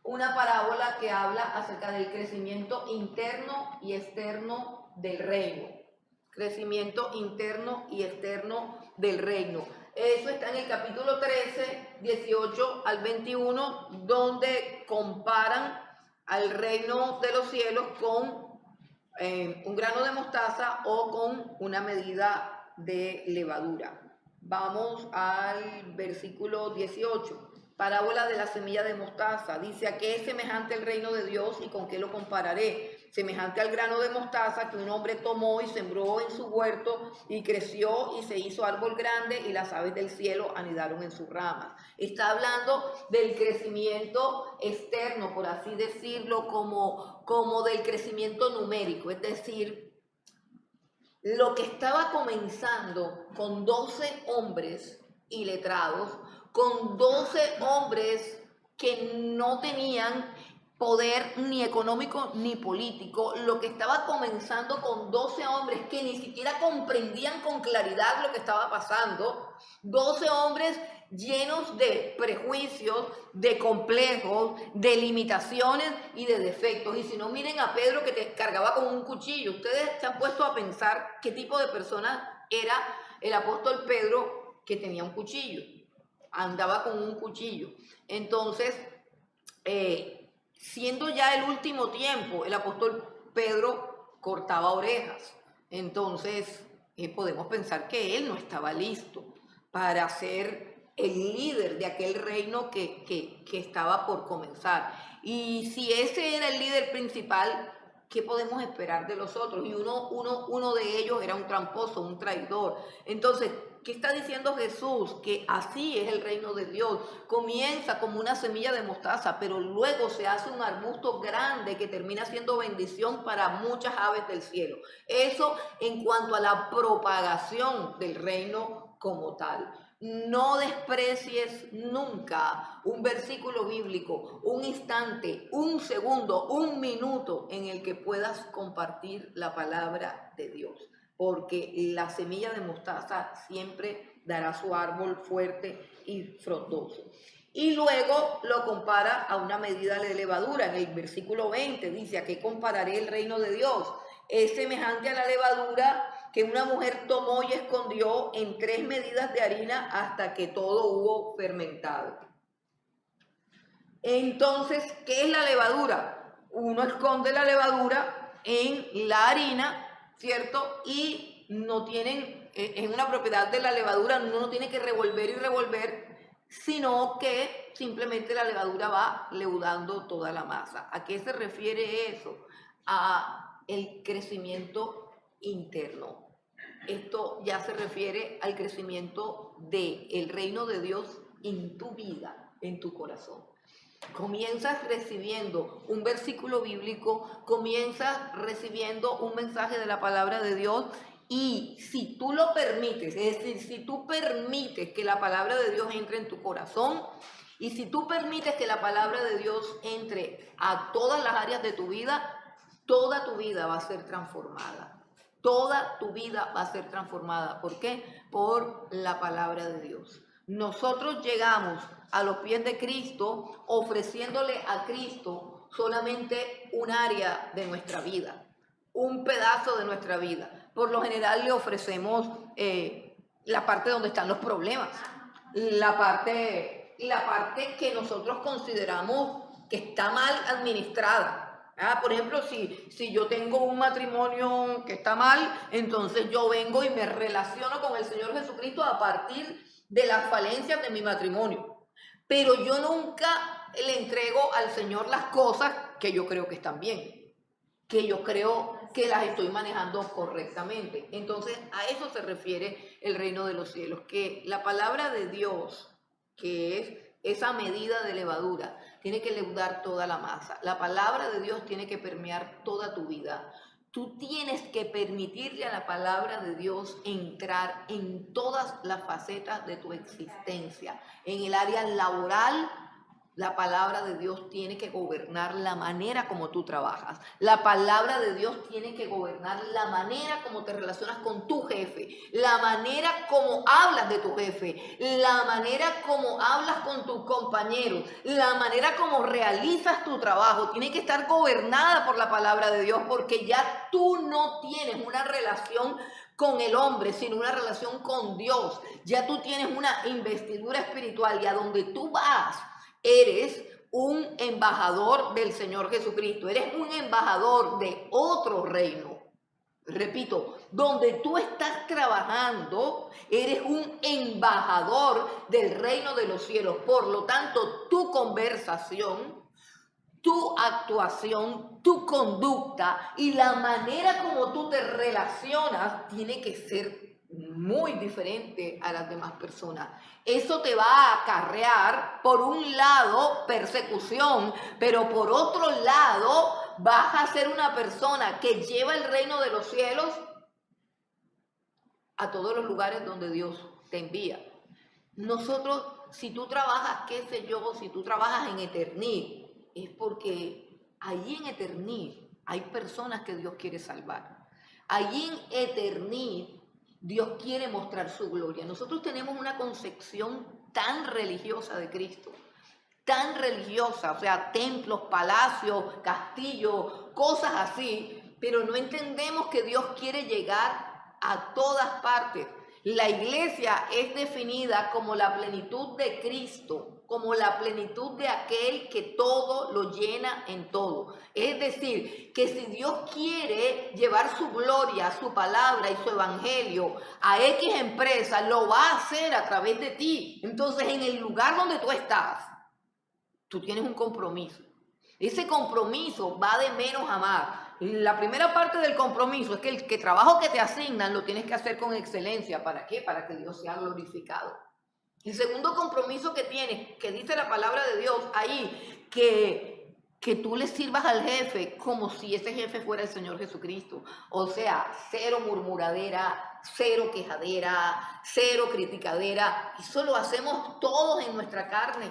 A: una parábola que habla acerca del crecimiento interno y externo del reino. Crecimiento interno y externo del reino. Eso está en el capítulo 13, 18 al 21, donde comparan al reino de los cielos con un grano de mostaza o con una medida de levadura. Vamos al versículo 18. Parábola de la semilla de mostaza. Dice, ¿a qué es semejante el reino de Dios y con qué lo compararé? Semejante al grano de mostaza que un hombre tomó y sembró en su huerto y creció y se hizo árbol grande y las aves del cielo anidaron en sus ramas. Está hablando del crecimiento externo, por así decirlo, como del crecimiento numérico, es decir, lo que estaba comenzando con 12 hombres iletrados, con 12 hombres que no tenían poder ni económico ni político, lo que estaba comenzando con 12 hombres que ni siquiera comprendían con claridad lo que estaba pasando, 12 hombres llenos de prejuicios, de complejos, de limitaciones y de defectos. Y si no, miren a Pedro, que te cargaba con un cuchillo. Ustedes se han puesto a pensar qué tipo de persona era el apóstol Pedro, que tenía un cuchillo, andaba con un cuchillo. Entonces, siendo ya el último tiempo, el apóstol Pedro cortaba orejas. Entonces, podemos pensar que él no estaba listo para ser el líder de aquel reino que estaba por comenzar. Y si ese era el líder principal, ¿qué podemos esperar de los otros? Y uno de ellos era un tramposo, un traidor. Entonces, ¿Qué está diciendo Jesús? Que así es el reino de Dios. Comienza como una semilla de mostaza, pero luego se hace un arbusto grande que termina siendo bendición para muchas aves del cielo. Eso en cuanto a la propagación del reino como tal. No desprecies nunca un versículo bíblico, un instante, un segundo, un minuto en el que puedas compartir la palabra de Dios, porque la semilla de mostaza siempre dará su árbol fuerte y frondoso. Y luego lo compara a una medida de levadura. En el versículo 20 dice: ¿a qué compararé el reino de Dios? Es semejante a la levadura que una mujer tomó y escondió en 3 medidas de harina hasta que todo hubo fermentado. Entonces, ¿qué es la levadura? Uno esconde la levadura en la harina, ¿cierto? Y no tienen, es una propiedad de la levadura, uno no tiene que revolver y revolver, sino que simplemente la levadura va leudando toda la masa. ¿A qué se refiere eso? A el crecimiento interno. Esto ya se refiere al crecimiento del reino de Dios en tu vida, en tu corazón. Comienzas recibiendo un versículo bíblico, comienzas recibiendo un mensaje de la palabra de Dios, y si tú lo permites, es decir, si tú permites que la palabra de Dios entre en tu corazón, y si tú permites que la palabra de Dios entre a todas las áreas de tu vida, toda tu vida va a ser transformada. Toda tu vida va a ser transformada. ¿Por qué? Por la palabra de Dios. Nosotros llegamos a los pies de Cristo ofreciéndole a Cristo solamente un área de nuestra vida, un pedazo de nuestra vida. Por lo general le ofrecemos la parte donde están los problemas, la parte que nosotros consideramos que está mal administrada. Por ejemplo, si yo tengo un matrimonio que está mal, entonces yo vengo y me relaciono con el Señor Jesucristo a partir de las falencias de mi matrimonio. Pero yo nunca le entrego al Señor las cosas que yo creo que están bien, que yo creo que las estoy manejando correctamente. Entonces, a eso se refiere el reino de los cielos, que la palabra de Dios, que es esa medida de levadura, tiene que leudar toda la masa. La palabra de Dios tiene que permear toda tu vida. Tú tienes que permitirle a la palabra de Dios entrar en todas las facetas de tu existencia. En el área laboral, la palabra de Dios tiene que gobernar la manera como tú trabajas. La palabra de Dios tiene que gobernar la manera como te relacionas con tu jefe, la manera como hablas de tu jefe, la manera como hablas con tus compañeros, la manera como realizas tu trabajo. Tiene que estar gobernada por la palabra de Dios, porque ya tú no tienes una relación con el hombre, sino una relación con Dios. Ya tú tienes una investidura espiritual, y a donde tú vas, eres un embajador del Señor Jesucristo, eres un embajador de otro reino. Repito, donde tú estás trabajando, eres un embajador del reino de los cielos. Por lo tanto, tu conversación, tu actuación, tu conducta y la manera como tú te relacionas tiene que ser muy diferente a las demás personas. Eso te va a acarrear, por un lado, persecución, pero por otro lado, vas a ser una persona que lleva el reino de los cielos a todos los lugares donde Dios te envía. Nosotros, si tú trabajas, qué sé yo, si tú trabajas en Eternit, es porque allí en Eternit hay personas que Dios quiere salvar. Allí en Eternit Dios quiere mostrar su gloria. Nosotros tenemos una concepción tan religiosa de Cristo, tan religiosa, o sea, templos, palacios, castillos, cosas así, pero no entendemos que Dios quiere llegar a todas partes. La iglesia es definida como la plenitud de Cristo, como la plenitud de aquel que todo lo llena en todo. Es decir, que si Dios quiere llevar su gloria, su palabra y su evangelio a X empresa, lo va a hacer a través de ti. Entonces, en el lugar donde tú estás, tú tienes un compromiso. Ese compromiso va de menos a más. La primera parte del compromiso es que el trabajo que te asignan lo tienes que hacer con excelencia. ¿Para qué? Para que Dios sea glorificado. El segundo compromiso que tienes, que dice la palabra de Dios ahí, que tú le sirvas al jefe como si ese jefe fuera el Señor Jesucristo. O sea, cero murmuradera, cero quejadera, cero criticadera. Eso lo hacemos todos en nuestra carne.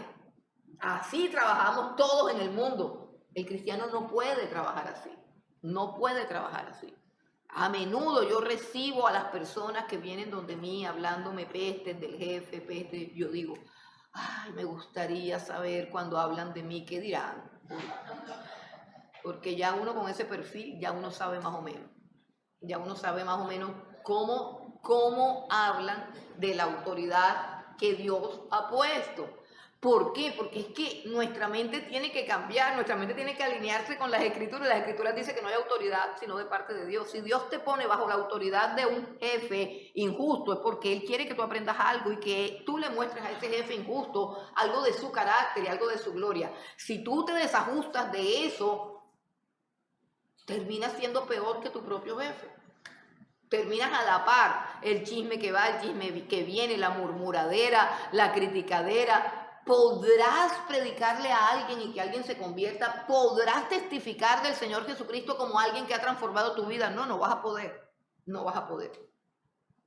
A: Así trabajamos todos en el mundo. El cristiano no puede trabajar así. No puede trabajar así. A menudo yo recibo a las personas que vienen donde mí hablándome pestes del jefe, pestes. Yo digo, ay, me gustaría saber cuando hablan de mí qué dirán. Porque ya uno con ese perfil, ya uno sabe más o menos. Ya uno sabe más o menos cómo hablan de la autoridad que Dios ha puesto. ¿Por qué? Porque es que nuestra mente tiene que cambiar, nuestra mente tiene que alinearse con las Escrituras. Las Escrituras dicen que no hay autoridad sino de parte de Dios. Si Dios te pone bajo la autoridad de un jefe injusto, es porque Él quiere que tú aprendas algo y que tú le muestres a ese jefe injusto algo de su carácter y algo de su gloria. Si tú te desajustas de eso, terminas siendo peor que tu propio jefe. Terminas a la par, el chisme que va, el chisme que viene, la murmuradera, la criticadera. ¿Podrás predicarle a alguien y que alguien se convierta? ¿Podrás testificar del Señor Jesucristo como alguien que ha transformado tu vida? No, no vas a poder. No vas a poder.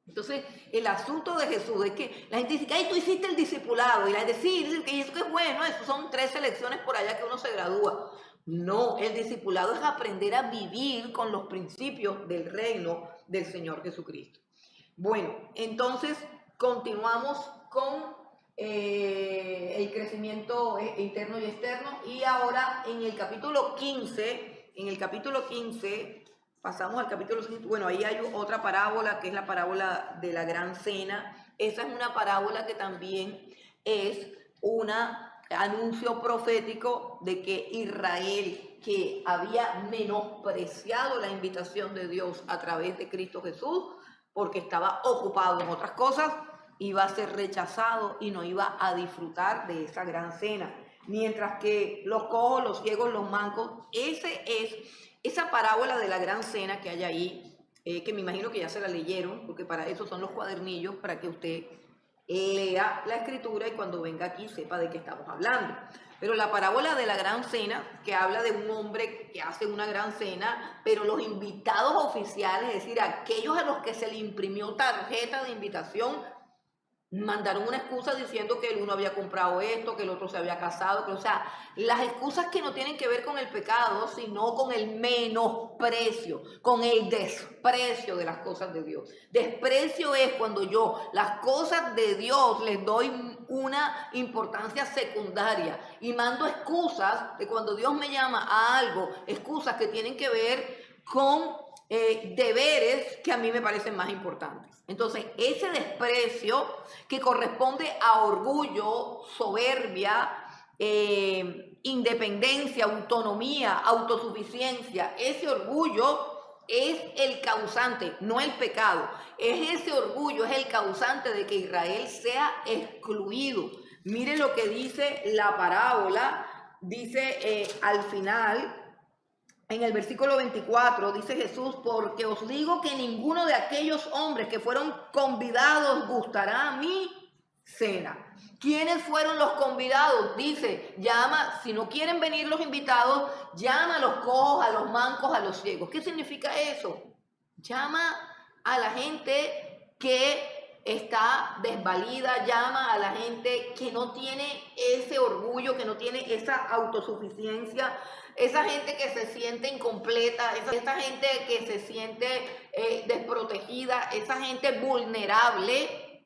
A: Entonces, el asunto de Jesús es que la gente dice, ay, tú hiciste el discipulado. Y la gente dice que eso es bueno, eso son 3 selecciones por allá que uno se gradúa. No, el discipulado es aprender a vivir con los principios del reino del Señor Jesucristo. Bueno, entonces continuamos con el crecimiento interno y externo, y ahora en el capítulo 15, pasamos al capítulo 15, bueno, ahí hay otra parábola que es la parábola de la gran cena. Esa es una parábola que también es un anuncio profético de que Israel, que había menospreciado la invitación de Dios a través de Cristo Jesús, porque estaba ocupado en otras cosas, iba a ser rechazado y no iba a disfrutar de esa gran cena. Mientras que los cojos, los ciegos, los mancos, esa parábola de la gran cena que hay ahí, que me imagino que ya se la leyeron, porque para eso son los cuadernillos, para que usted lea la escritura y cuando venga aquí sepa de qué estamos hablando. Pero la parábola de la gran cena, que habla de un hombre que hace una gran cena, pero los invitados oficiales, es decir, aquellos a los que se le imprimió tarjeta de invitación, mandaron una excusa diciendo que el uno había comprado esto, que el otro se había casado, o sea, las excusas que no tienen que ver con el pecado, sino con el menosprecio, con el desprecio de las cosas de Dios. Desprecio es cuando yo las cosas de Dios les doy una importancia secundaria y mando excusas de cuando Dios me llama a algo, excusas que tienen que ver con deberes que a mí me parecen más importantes. Entonces, ese desprecio que corresponde a orgullo, soberbia, independencia, autonomía, autosuficiencia, ese orgullo es el causante, no el pecado. Es ese orgullo, es el causante de que Israel sea excluido. Mire lo que dice la parábola, dice al final. En el versículo 24 dice Jesús, porque os digo que ninguno de aquellos hombres que fueron convidados gustará mi cena. ¿Quiénes fueron los convidados? Dice, llama, si no quieren venir los invitados, llama a los cojos, a los mancos, a los ciegos. ¿Qué significa eso? Llama a la gente que está desvalida, llama a la gente que no tiene ese orgullo, que no tiene esa autosuficiencia, esa gente que se siente incompleta, esa gente que se siente desprotegida, esa gente vulnerable,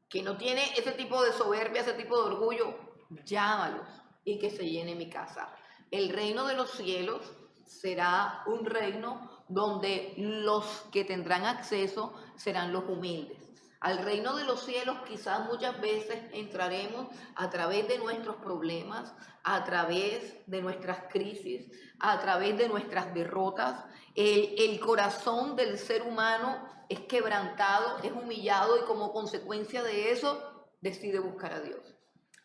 A: que no tiene ese tipo de soberbia, ese tipo de orgullo. Llámalos y que se llene mi casa. El reino de los cielos será un reino donde los que tendrán acceso serán los humildes. Al reino de los cielos quizás muchas veces entraremos a través de nuestros problemas, a través de nuestras crisis, a través de nuestras derrotas. El corazón del ser humano es quebrantado, es humillado y como consecuencia de eso decide buscar a Dios.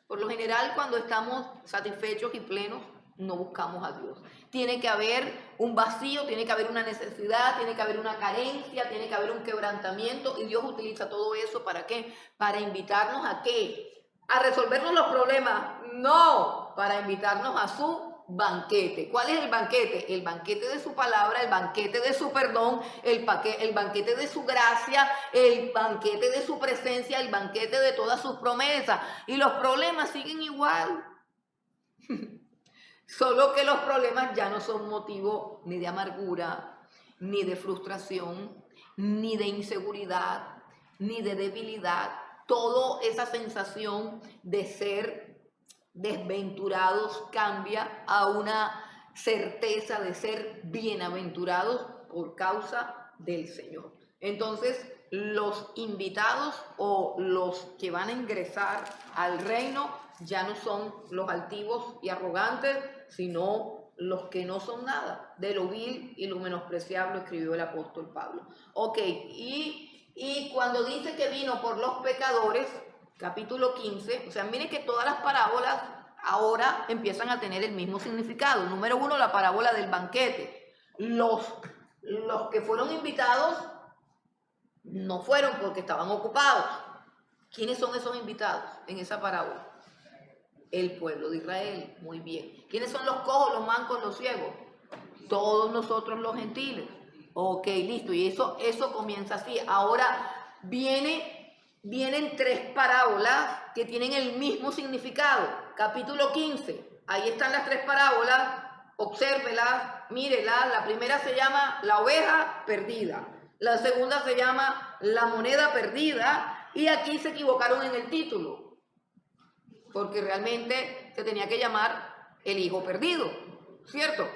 A: Por lo general, cuando estamos satisfechos y plenos, no buscamos a Dios. Tiene que haber un vacío, tiene que haber una necesidad, tiene que haber una carencia, tiene que haber un quebrantamiento, y Dios utiliza todo eso ¿para qué? Para invitarnos a ¿qué? ¿A resolvernos los problemas? No, para invitarnos a su banquete. ¿Cuál es el banquete? El banquete de su palabra, el banquete de su perdón, el banquete de su gracia, el banquete de su presencia, el banquete de todas sus promesas. Y los problemas siguen igual. Solo que los problemas ya no son motivo ni de amargura, ni de frustración, ni de inseguridad, ni de debilidad. Toda esa sensación de ser desventurados cambia a una certeza de ser bienaventurados por causa del Señor. Entonces, los invitados o los que van a ingresar al reino ya no son los altivos y arrogantes, sino los que no son nada. De lo vil y lo menospreciable escribió el apóstol Pablo. Ok, y cuando dice que vino por los pecadores, capítulo 15, o sea, miren que todas las parábolas ahora empiezan a tener el mismo significado. Número 1, la parábola del banquete. Los que fueron invitados no fueron porque estaban ocupados. ¿Quiénes son esos invitados en esa parábola? El pueblo de Israel. Muy bien. ¿Quiénes son los cojos, los mancos, los ciegos? Todos nosotros los gentiles. Ok, listo. Y eso comienza así. Ahora vienen 3 parábolas que tienen el mismo significado. Capítulo 15. Ahí están las 3 parábolas. Obsérvelas, mírelas. La primera se llama la oveja perdida. La segunda se llama la moneda perdida. Y aquí se equivocaron en el título, porque realmente se tenía que llamar el hijo perdido, ¿cierto?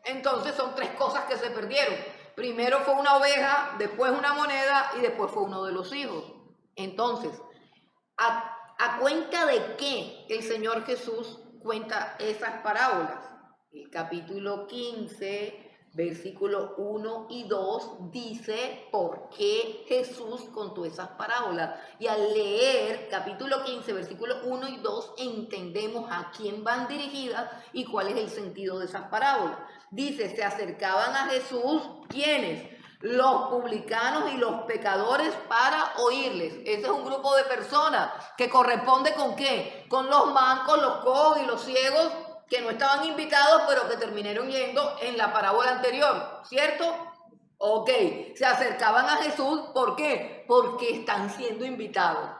A: Entonces son 3 cosas que se perdieron. Primero fue una oveja, después una moneda y después fue uno de los hijos. Entonces, ¿a cuenta de qué el Señor Jesús cuenta esas parábolas? El capítulo 15, versículos 1 y 2 dice por qué Jesús contó esas parábolas. Y al leer capítulo 15, versículos 1 y 2, entendemos a quién van dirigidas y cuál es el sentido de esas parábolas. Dice, se acercaban a Jesús, ¿quiénes? Los publicanos y los pecadores para oírles. Ese es un grupo de personas que corresponde ¿con qué? Con los mancos, los cojos y los ciegos, que no estaban invitados, pero que terminaron yendo en la parábola anterior, ¿cierto? Ok, se acercaban a Jesús, ¿por qué? Porque están siendo invitados.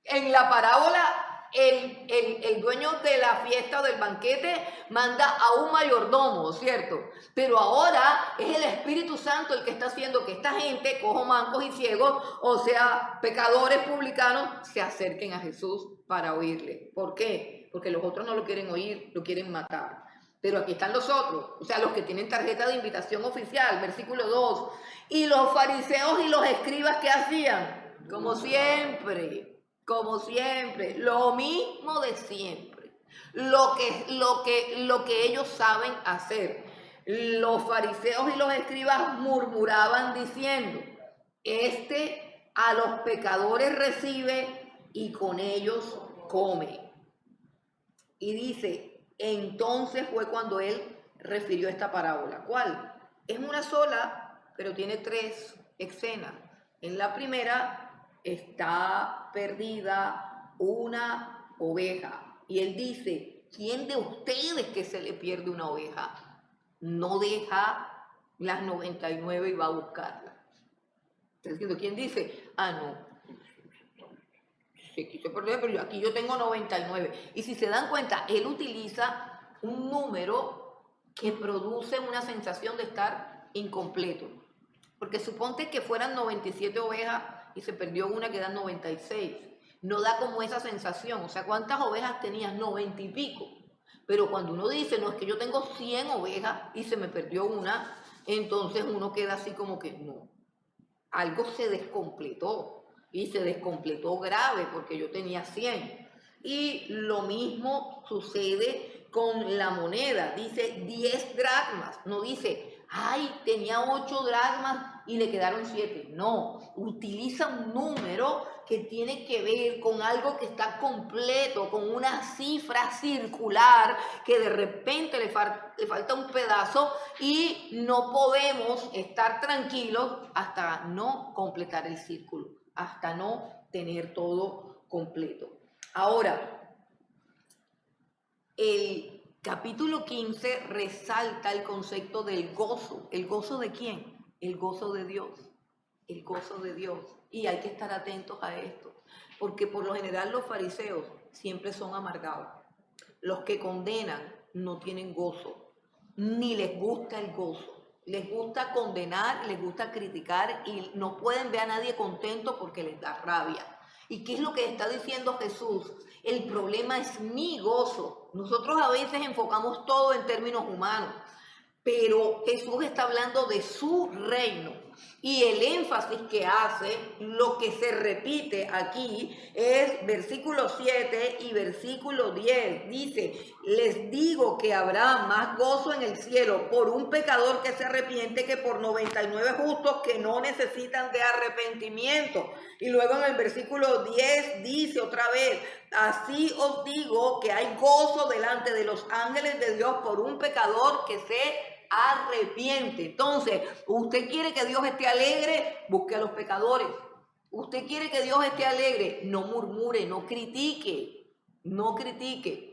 A: En la parábola, el dueño de la fiesta o del banquete manda a un mayordomo, ¿cierto? Pero ahora es el Espíritu Santo el que está haciendo que esta gente, cojos, mancos y ciegos, o sea, pecadores, publicanos, se acerquen a Jesús para oírle. ¿Por qué? Porque los otros no lo quieren oír, lo quieren matar. Pero aquí están los otros, o sea, los que tienen tarjeta de invitación oficial, versículo 2. Y los fariseos y los escribas, ¿qué hacían? Como siempre, lo mismo de siempre. Lo que ellos saben hacer. Los fariseos y los escribas murmuraban diciendo, a los pecadores recibe y con ellos come. Y dice, entonces fue cuando él refirió esta parábola. ¿Cuál? Es una sola, pero tiene 3 escenas. En la primera está perdida una oveja. Y él dice, ¿quién de ustedes que se le pierde una oveja no deja las 99 y va a buscarla? ¿Estás diciendo? ¿Quién dice? No. Aquí se perdió, pero aquí yo tengo 99. Y si se dan cuenta, él utiliza un número que produce una sensación de estar incompleto. Porque suponte que fueran 97 ovejas y se perdió una, quedan 96. No da como esa sensación. O sea, ¿cuántas ovejas tenías? 90 y pico. Pero cuando uno dice, no, es que yo tengo 100 ovejas y se me perdió una, entonces uno queda así como que no. Algo se descompletó. Y se descompletó grave porque yo tenía 100. Y lo mismo sucede con la moneda. Dice 10 dracmas. No dice, ay, tenía 8 dracmas y le quedaron 7. No, utiliza un número que tiene que ver con algo que está completo, con una cifra circular que de repente le falta un pedazo y no podemos estar tranquilos hasta no completar el círculo, hasta no tener todo completo. Ahora, el capítulo 15 resalta el concepto del gozo. ¿El gozo de quién? El gozo de Dios. El gozo de Dios. Y hay que estar atentos a esto, porque por lo general los fariseos siempre son amargados. Los que condenan no tienen gozo, ni les gusta el gozo. Les gusta condenar, les gusta criticar y no pueden ver a nadie contento porque les da rabia. ¿Y qué es lo que está diciendo Jesús? El problema es mi gozo. Nosotros a veces enfocamos todo en términos humanos, pero Jesús está hablando de su reino y el énfasis que hace, lo que se repite aquí es versículo 7 y versículo 10. Dice, les digo que habrá más gozo en el cielo por un pecador que se arrepiente que por 99 justos que no necesitan de arrepentimiento. Y luego en el versículo 10 dice otra vez, así os digo que hay gozo delante de los ángeles de Dios por un pecador que se arrepiente. Entonces, usted quiere que Dios esté alegre, busque a los pecadores. Usted quiere que Dios esté alegre, no murmure, no critique,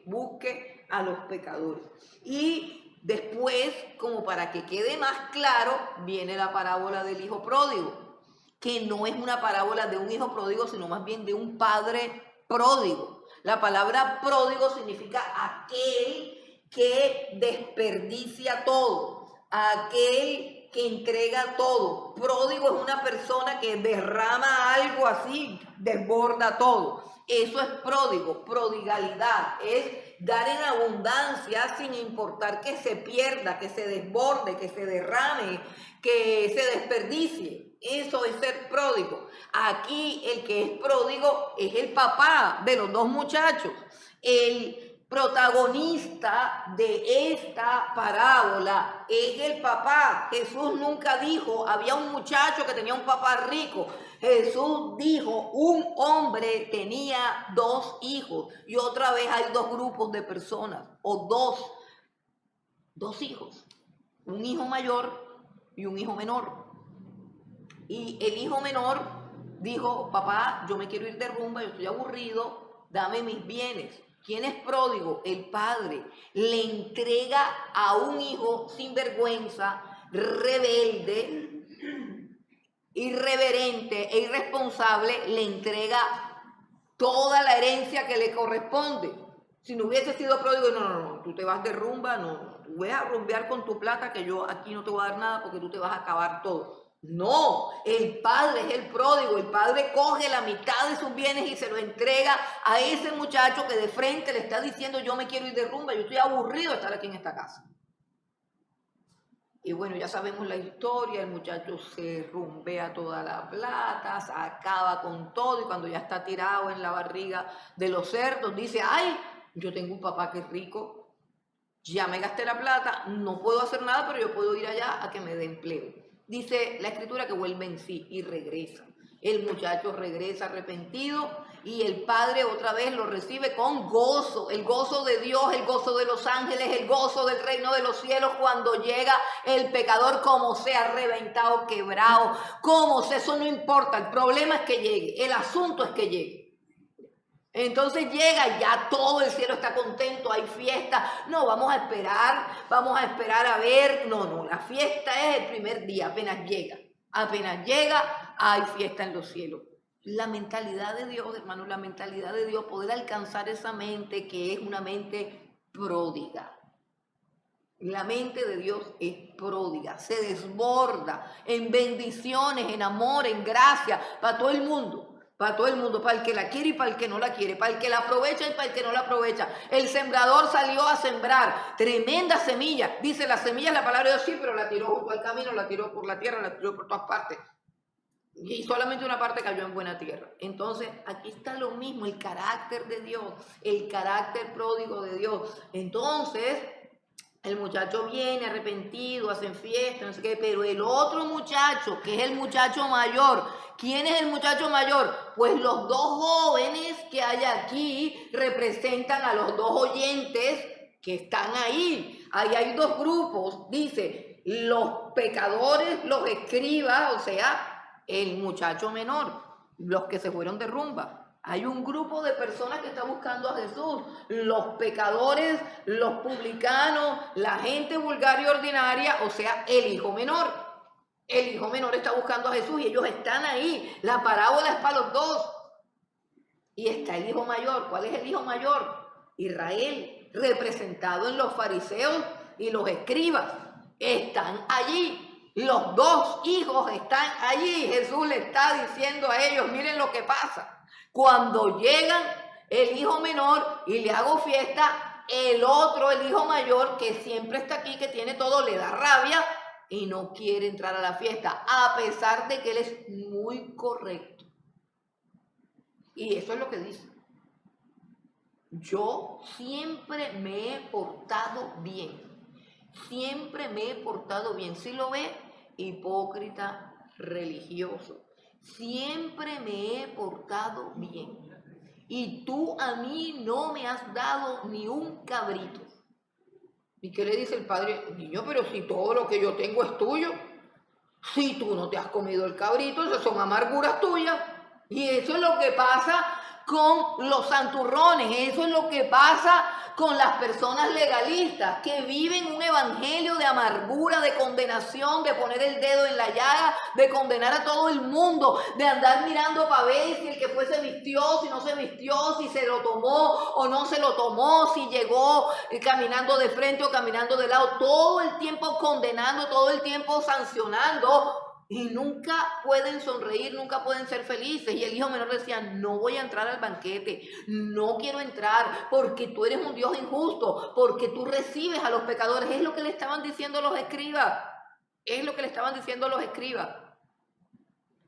A: busque a los pecadores. Y después, como para que quede más claro, viene la parábola del hijo pródigo, que no es una parábola de un hijo pródigo, sino más bien de un padre pródigo. La palabra pródigo significa aquel que desperdicia todo, aquel que entrega todo. Pródigo es una persona que derrama algo así, desborda todo. Eso es pródigo, prodigalidad, es dar en abundancia sin importar que se pierda, que se desborde, que se derrame, que se desperdicie. Eso es ser pródigo. Aquí el que es pródigo es el papá de los 2 muchachos. El protagonista de esta parábola es el papá. Jesús nunca dijo, había un muchacho que tenía un papá rico. Jesús dijo, un hombre tenía 2 hijos. Y otra vez hay 2 grupos de personas, o dos hijos. Un hijo mayor y un hijo menor. Y el hijo menor dijo, papá, yo me quiero ir de rumba, yo estoy aburrido, dame mis bienes. ¿Quién es pródigo? El padre. Le entrega a un hijo sinvergüenza, rebelde, irreverente e irresponsable, le entrega toda la herencia que le corresponde. Si no hubiese sido pródigo, no, tú te vas de rumba, no, tú vas a rumbear con tu plata que yo aquí no te voy a dar nada porque tú te vas a acabar todo. No, el padre es el pródigo, el padre coge la mitad de sus bienes y se lo entrega a ese muchacho que de frente le está diciendo yo me quiero ir de rumba, yo estoy aburrido de estar aquí en esta casa. Y bueno, ya sabemos la historia, el muchacho se rumbea toda la plata, se acaba con todo y cuando ya está tirado en la barriga de los cerdos dice, ay, yo tengo un papá que es rico, ya me gasté la plata, no puedo hacer nada, pero yo puedo ir allá a que me dé empleo. Dice la escritura que vuelve en sí y regresa. El muchacho regresa arrepentido y el padre otra vez lo recibe con gozo. El gozo de Dios, el gozo de los ángeles, el gozo del reino de los cielos cuando llega el pecador como sea, reventado, quebrado, como sea, eso no importa. El problema es que llegue, el asunto es que llegue. Entonces llega, ya todo el cielo está contento, hay fiesta. No, vamos a esperar a ver. No, la fiesta es el primer día, apenas llega, hay fiesta en los cielos. La mentalidad de Dios, hermanos, la mentalidad de Dios, poder alcanzar esa mente que es una mente pródiga. La mente de Dios es pródiga, se desborda en bendiciones, en amor, en gracia, para todo el mundo. Para todo el mundo, para el que la quiere y para el que no la quiere, para el que la aprovecha y para el que no la aprovecha. El sembrador salió a sembrar tremenda semilla. Dice, la semilla es la palabra de Dios, sí, pero la tiró junto al camino, la tiró por la tierra, la tiró por todas partes. Y solamente una parte cayó en buena tierra. Entonces, aquí está lo mismo, el carácter de Dios, el carácter pródigo de Dios. Entonces, El muchacho viene arrepentido, hacen fiesta, no sé qué, pero el otro muchacho, que es el muchacho mayor, ¿quién es el muchacho mayor? Pues los dos jóvenes que hay aquí representan a los dos oyentes que están ahí. Ahí hay dos grupos, dice, los pecadores, los escribas, o sea, el muchacho menor, los que se fueron de rumba. Hay un grupo de personas que está buscando a Jesús, los pecadores, los publicanos, la gente vulgar y ordinaria, o sea, el hijo menor. El hijo menor está buscando a Jesús y ellos están ahí. La parábola es para los dos. Y está el hijo mayor. ¿Cuál es el hijo mayor? Israel, representado en los fariseos y los escribas. Están allí. Los dos hijos están allí. Jesús le está diciendo a ellos, miren lo que pasa. Cuando llegan el hijo menor y le hago fiesta, el otro, el hijo mayor, que siempre está aquí, que tiene todo, le da rabia y no quiere entrar a la fiesta, a pesar de que él es muy correcto. Y eso es lo que dice. Yo siempre me he portado bien. Siempre me he portado bien. ¿Sí lo ve? Hipócrita, religioso. Siempre me he portado bien. Y tú a mí no me has dado ni un cabrito. ¿Y qué le dice el padre? Niño, pero si todo lo que yo tengo es tuyo. Si tú no te has comido el cabrito, esas son amarguras tuyas. Y eso es lo que pasa con los santurrones, eso es lo que pasa con las personas legalistas que viven un evangelio de amargura, de condenación, de poner el dedo en la llaga, de condenar a todo el mundo, de andar mirando para ver si el que fue se vistió, si no se vistió, si se lo tomó o no se lo tomó, si llegó caminando de frente o caminando de lado, todo el tiempo condenando, todo el tiempo sancionando. Y nunca pueden sonreír, nunca pueden ser felices. Y el hijo menor decía, no voy a entrar al banquete, no quiero entrar porque tú eres un Dios injusto, porque tú recibes a los pecadores. Es lo que le estaban diciendo los escribas. Es lo que le estaban diciendo los escribas.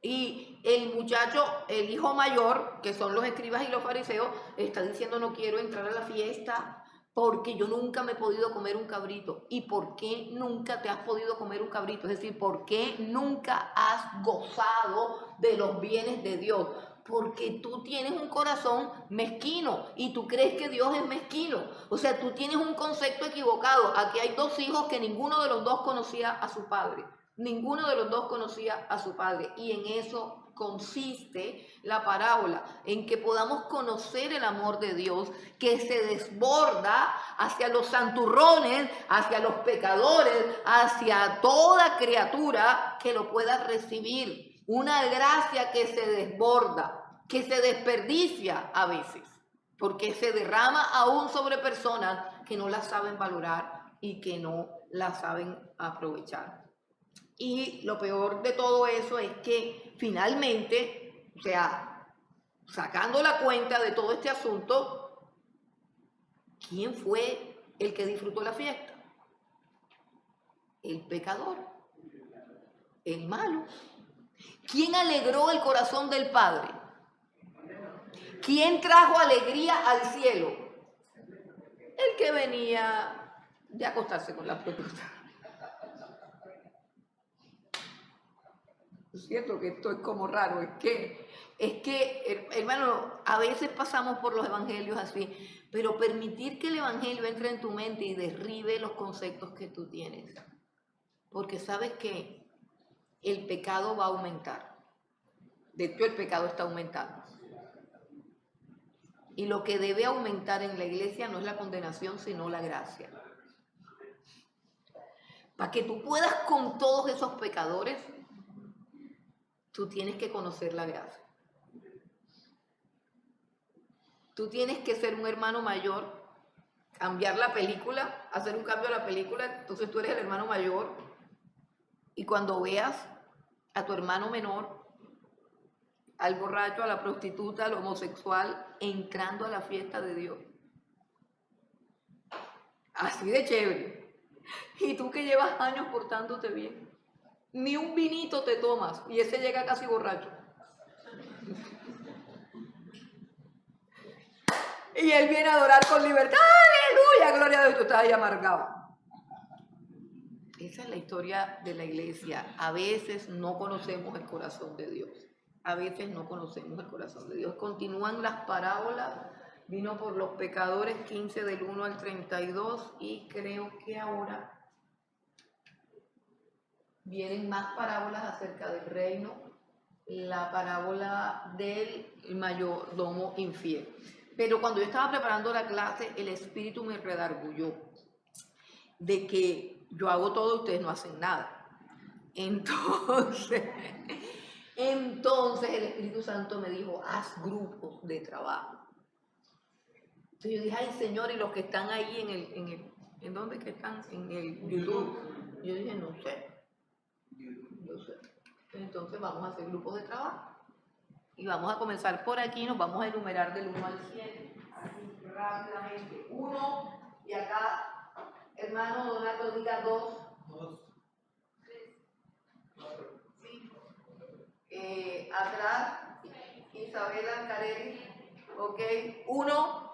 A: Y el muchacho, el hijo mayor, que son los escribas y los fariseos, está diciendo, no quiero entrar a la fiesta porque yo nunca me he podido comer un cabrito. ¿Y por qué nunca te has podido comer un cabrito? Es decir, ¿por qué nunca has gozado de los bienes de Dios? Porque tú tienes un corazón mezquino y tú crees que Dios es mezquino. O sea, tú tienes un concepto equivocado. Aquí hay dos hijos que ninguno de los dos conocía a su padre. Ninguno de los dos conocía a su padre. Y en eso consiste la parábola, en que podamos conocer el amor de Dios que se desborda hacia los santurrones, hacia los pecadores, hacia toda criatura que lo pueda recibir. Una gracia que se desborda, que se desperdicia a veces, porque se derrama aún sobre personas que no la saben valorar y que no la saben aprovechar. Y lo peor de todo eso es que finalmente, o sea, sacando la cuenta de todo este asunto, ¿quién fue el que disfrutó la fiesta? El pecador, el malo. ¿Quién alegró el corazón del Padre? ¿Quién trajo alegría al cielo? El que venía de acostarse con la prostituta. Es cierto que esto es como raro, es que, hermano, a veces pasamos por los evangelios así, pero permitir que el evangelio entre en tu mente y derribe los conceptos que tú tienes, porque sabes que el pecado va a aumentar. De hecho, el pecado está aumentando. Y lo que debe aumentar en la iglesia no es la condenación, sino la gracia. Para que tú puedas con todos esos pecadores, tú tienes que conocer la gracia. Tú tienes que ser un hermano mayor, cambiar la película, hacer un cambio a la película, entonces tú eres el hermano mayor y cuando veas a tu hermano menor, al borracho, a la prostituta, al homosexual, entrando a la fiesta de Dios. Así de chévere. Y tú que llevas años portándote bien. Ni un vinito te tomas y ese llega casi borracho. Y él viene a adorar con libertad. ¡Aleluya! Gloria a Dios. Tú estás ahí amargado. esa es la historia de la iglesia. A veces no conocemos el corazón de Dios. A veces no conocemos el corazón de Dios. Continúan las parábolas. Vino por los pecadores 15 del 1 al 32 y creo que ahora vienen más parábolas acerca del reino. La parábola del mayordomo infiel. Pero cuando yo estaba preparando la clase, el Espíritu me redarguyó de que yo hago todo y ustedes no hacen nada. Entonces el Espíritu Santo me dijo, haz grupos de trabajo. Entonces yo dije, ay Señor, y los que están ahí ¿en dónde que están? En el YouTube. Yo dije, no sé. Entonces vamos a hacer grupos de trabajo. Y vamos a comenzar por aquí, nos vamos a enumerar del 1 al 7. Así rápidamente. 1, y acá, hermano Donato, diga 2. 3, 4, 5. Atrás, Isabela Carelli. Ok. 1.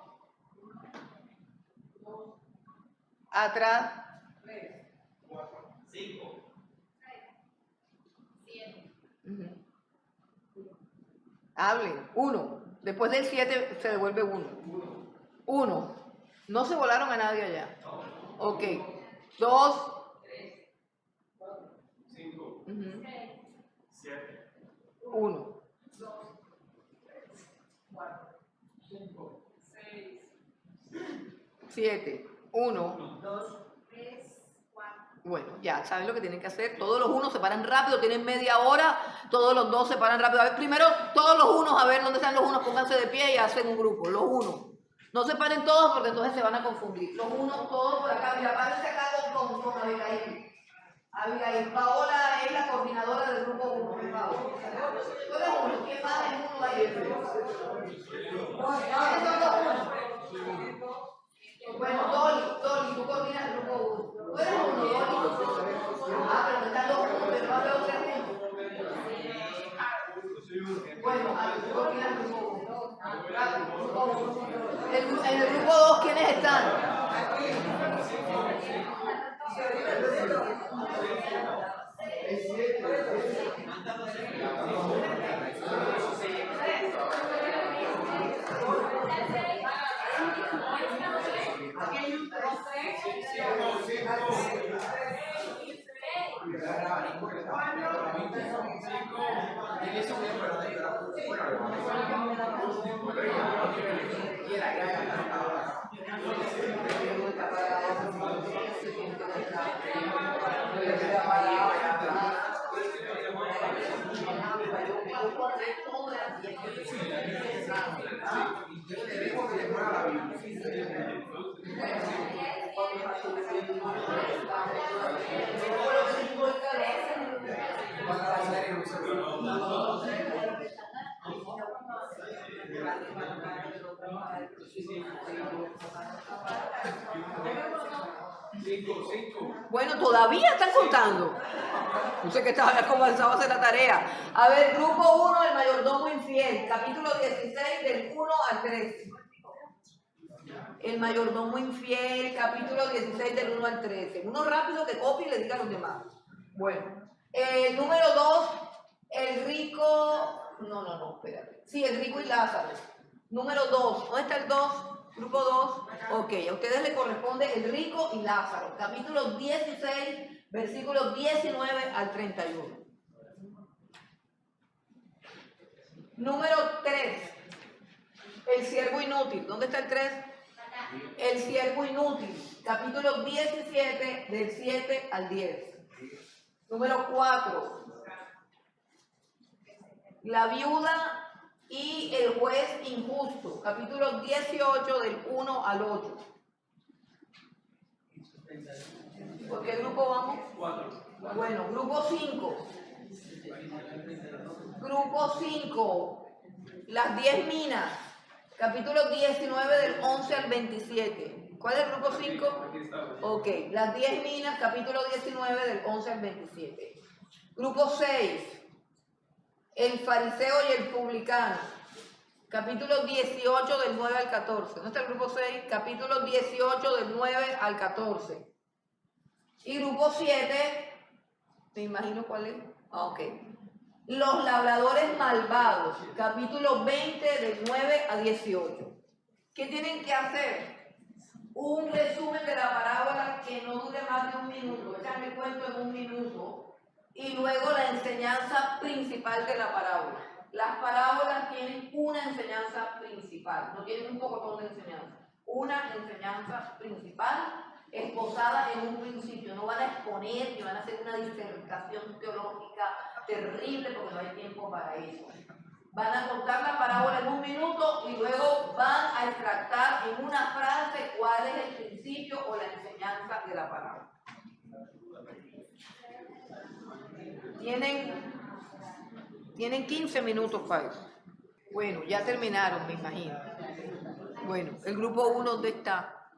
A: Atrás. 3, 4, 5. 7. Hablen. 1. Después del 7 se devuelve 1. 1. No se volaron a nadie allá. Ok. 2. 3, 4, 5. 7. 1. 2, 3, 4, 5, 6, 7. 1. 2, 3, 4. Bueno, ya saben lo que tienen que hacer. Todos los 1 se paran rápido, tienen media hora. Todos los 2 se paran rápido. A ver, primero, todos los 1, a ver dónde están los 1, pónganse de pie y hacen un grupo. Los 1. No se paren todos porque entonces se van a confundir. Los 1, todos por acá. Mira, párense acá con Abigail. Abigail. Paola es la coordinadora del grupo 1. Por favor. ¿Tú eres 1? ¿Quién más es 1 ahí? ¿Quiénes son los 1? Bueno, Dolly, tú coordinas el grupo 1. ¿Tú eres 1, Dolly? Ah, pero están los 1, pero no veo 3 juntos. Bueno, tú coordinas el grupo 1. En el grupo 2, ¿quiénes están? Bueno, todavía están contando. No sé qué estaba comenzado a hacer la tarea. A ver, grupo 1, el mayordomo infiel, capítulo 16, del 1 al 13. El mayordomo infiel, capítulo 16, del 1 al 13. Uno rápido que copie y le diga a los demás. Bueno, el número 2, el rico. No, espérate. Sí, el rico y Lázaro. Número 2, ¿dónde está el 2? Grupo 2, ok, a ustedes les corresponde el rico y Lázaro, capítulo 16, versículos 19 al 31. Número 3, el siervo inútil, ¿dónde está el 3? El siervo inútil, capítulo 17, del 7 al 10. Número 4, la viuda y el juez injusto, capítulo 18, del 1 al 8. ¿Por qué grupo vamos? 4. Bueno, grupo 5. Grupo 5, las 10 minas, capítulo 19, del 11 al 27. ¿Cuál es el grupo 5? Ok, las 10 minas, capítulo 19, del 11 al 27. Grupo 6, el fariseo y el publicano, capítulo 18, del 9 al 14. ¿Dónde está el grupo 6? Capítulo 18, del 9 al 14. Y grupo 7, me imagino cuál es. Ok. Los labradores malvados, capítulo 20, del 9 a 18. ¿Qué tienen que hacer? Un resumen de la parábola que no dure más de un minuto. Échame el cuento en un minuto. Y luego la enseñanza principal de la parábola. Las parábolas tienen una enseñanza principal, no tienen un pocotón de enseñanza. Una enseñanza principal esposada en un principio. No van a exponer ni van a hacer una disertación teológica terrible porque no hay tiempo para eso. Van a contar la parábola en un minuto y luego van a extractar en una frase cuál es el principio o la enseñanza de la parábola. Tienen 15 minutos para eso. Bueno, ya terminaron, me imagino. Bueno, el grupo 1, ¿dónde está?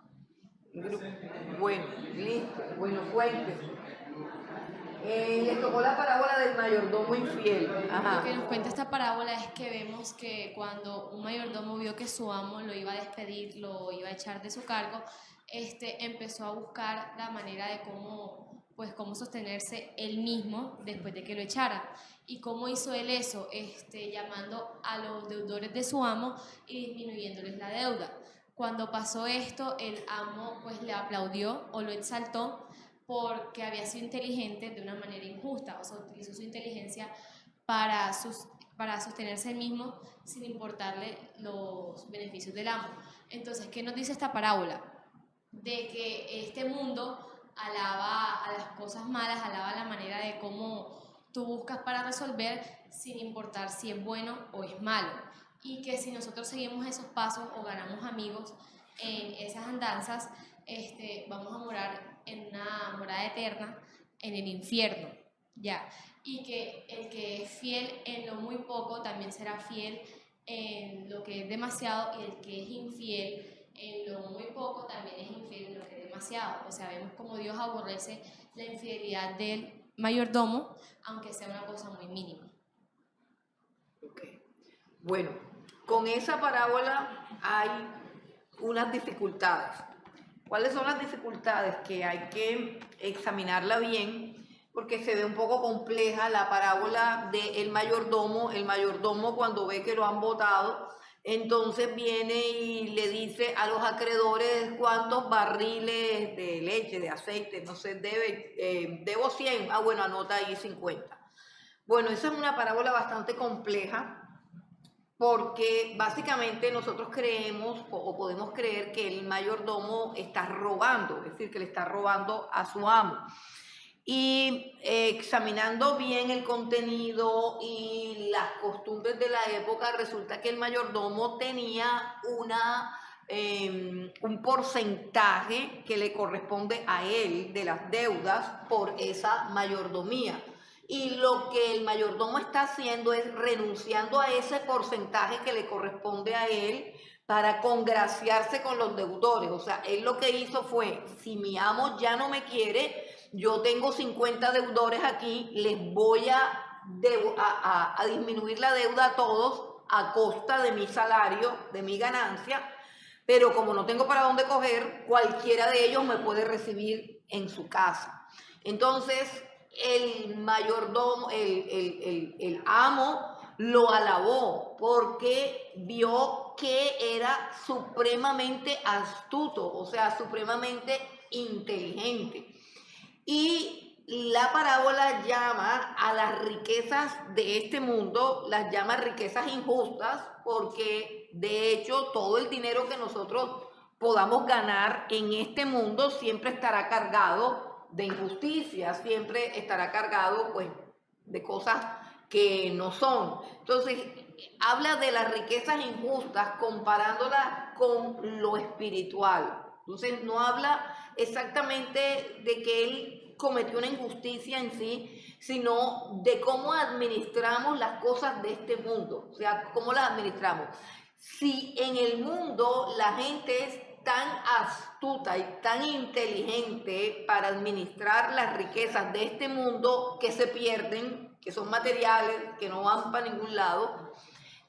A: Bueno, listo. Bueno, cuéntenme. Les tocó la parábola del mayordomo infiel. Ajá.
C: Lo que nos cuenta esta parábola es que vemos que cuando un mayordomo vio que su amo lo iba a despedir, lo iba a echar de su cargo, empezó a buscar la manera de cómo sostenerse él mismo después de que lo echara. ¿Y cómo hizo él eso? Llamando a los deudores de su amo y disminuyéndoles la deuda. Cuando pasó esto, el amo pues le aplaudió o lo exaltó porque había sido inteligente de una manera injusta, o sea, utilizó su inteligencia para sostenerse él mismo sin importarle los beneficios del amo. Entonces, ¿qué nos dice esta parábola? De que este mundo alaba a las cosas malas, alaba la manera de cómo tú buscas para resolver sin importar si es bueno o es malo. Y que si nosotros seguimos esos pasos o ganamos amigos en esas andanzas, vamos a morar en una morada eterna en el infierno, ¿ya? Y que el que es fiel en lo muy poco también será fiel en lo que es demasiado, y el que es infiel en lo muy poco también es infiel en lo que es demasiado. O sea, vemos como Dios aborrece la infidelidad del mayordomo, aunque sea una cosa muy mínima.
A: Okay. Bueno, con esa parábola hay unas dificultades. ¿Cuáles son las dificultades? Que hay que examinarla bien porque se ve un poco compleja la parábola del mayordomo. El mayordomo, cuando ve que lo han votado, entonces viene y le dice a los acreedores cuántos barriles de leche, de aceite, no sé, debo 100, bueno, anota ahí 50. Bueno, esa es una parábola bastante compleja, porque básicamente nosotros creemos o podemos creer que el mayordomo está robando, es decir, que le está robando a su amo. Y examinando bien el contenido y las costumbres de la época, resulta que el mayordomo tenía un porcentaje que le corresponde a él de las deudas por esa mayordomía. Y lo que el mayordomo está haciendo es renunciando a ese porcentaje que le corresponde a él para congraciarse con los deudores. O sea, él lo que hizo fue, si mi amo ya no me quiere, yo tengo 50 deudores aquí, les voy a disminuir la deuda a todos a costa de mi salario, de mi ganancia, pero como no tengo para dónde coger, cualquiera de ellos me puede recibir en su casa. Entonces, el mayordomo, el amo lo alabó porque vio que era supremamente astuto, o sea, supremamente inteligente. Y la parábola llama a las riquezas de este mundo, las llama riquezas injustas, porque de hecho todo el dinero que nosotros podamos ganar en este mundo siempre estará cargado de injusticia, siempre estará cargado pues de cosas que no son. Entonces habla de las riquezas injustas comparándolas con lo espiritual. Entonces no habla exactamente de que él cometió una injusticia en sí, sino de cómo administramos las cosas de este mundo. O sea, cómo las administramos. Si en el mundo la gente es tan astuta y tan inteligente para administrar las riquezas de este mundo que se pierden, que son materiales, que no van para ningún lado,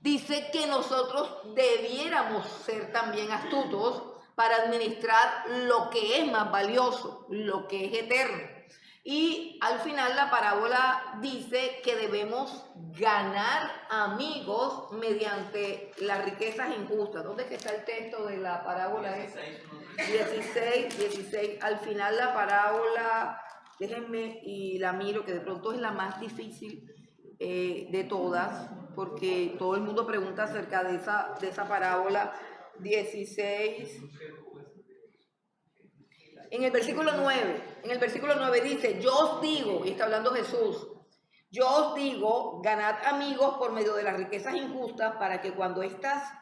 A: dice que nosotros debiéramos ser también astutos para administrar lo que es más valioso, lo que es eterno. Y al final la parábola dice que debemos ganar amigos mediante las riquezas injustas. ¿Dónde es que está el texto de la parábola? 16. Al final la parábola, déjenme y la miro, que de pronto es la más difícil de todas, porque todo el mundo pregunta acerca de esa parábola. 16. En el versículo 9 dice, yo os digo, y está hablando Jesús, yo os digo, ganad amigos por medio de las riquezas injustas para que cuando éstas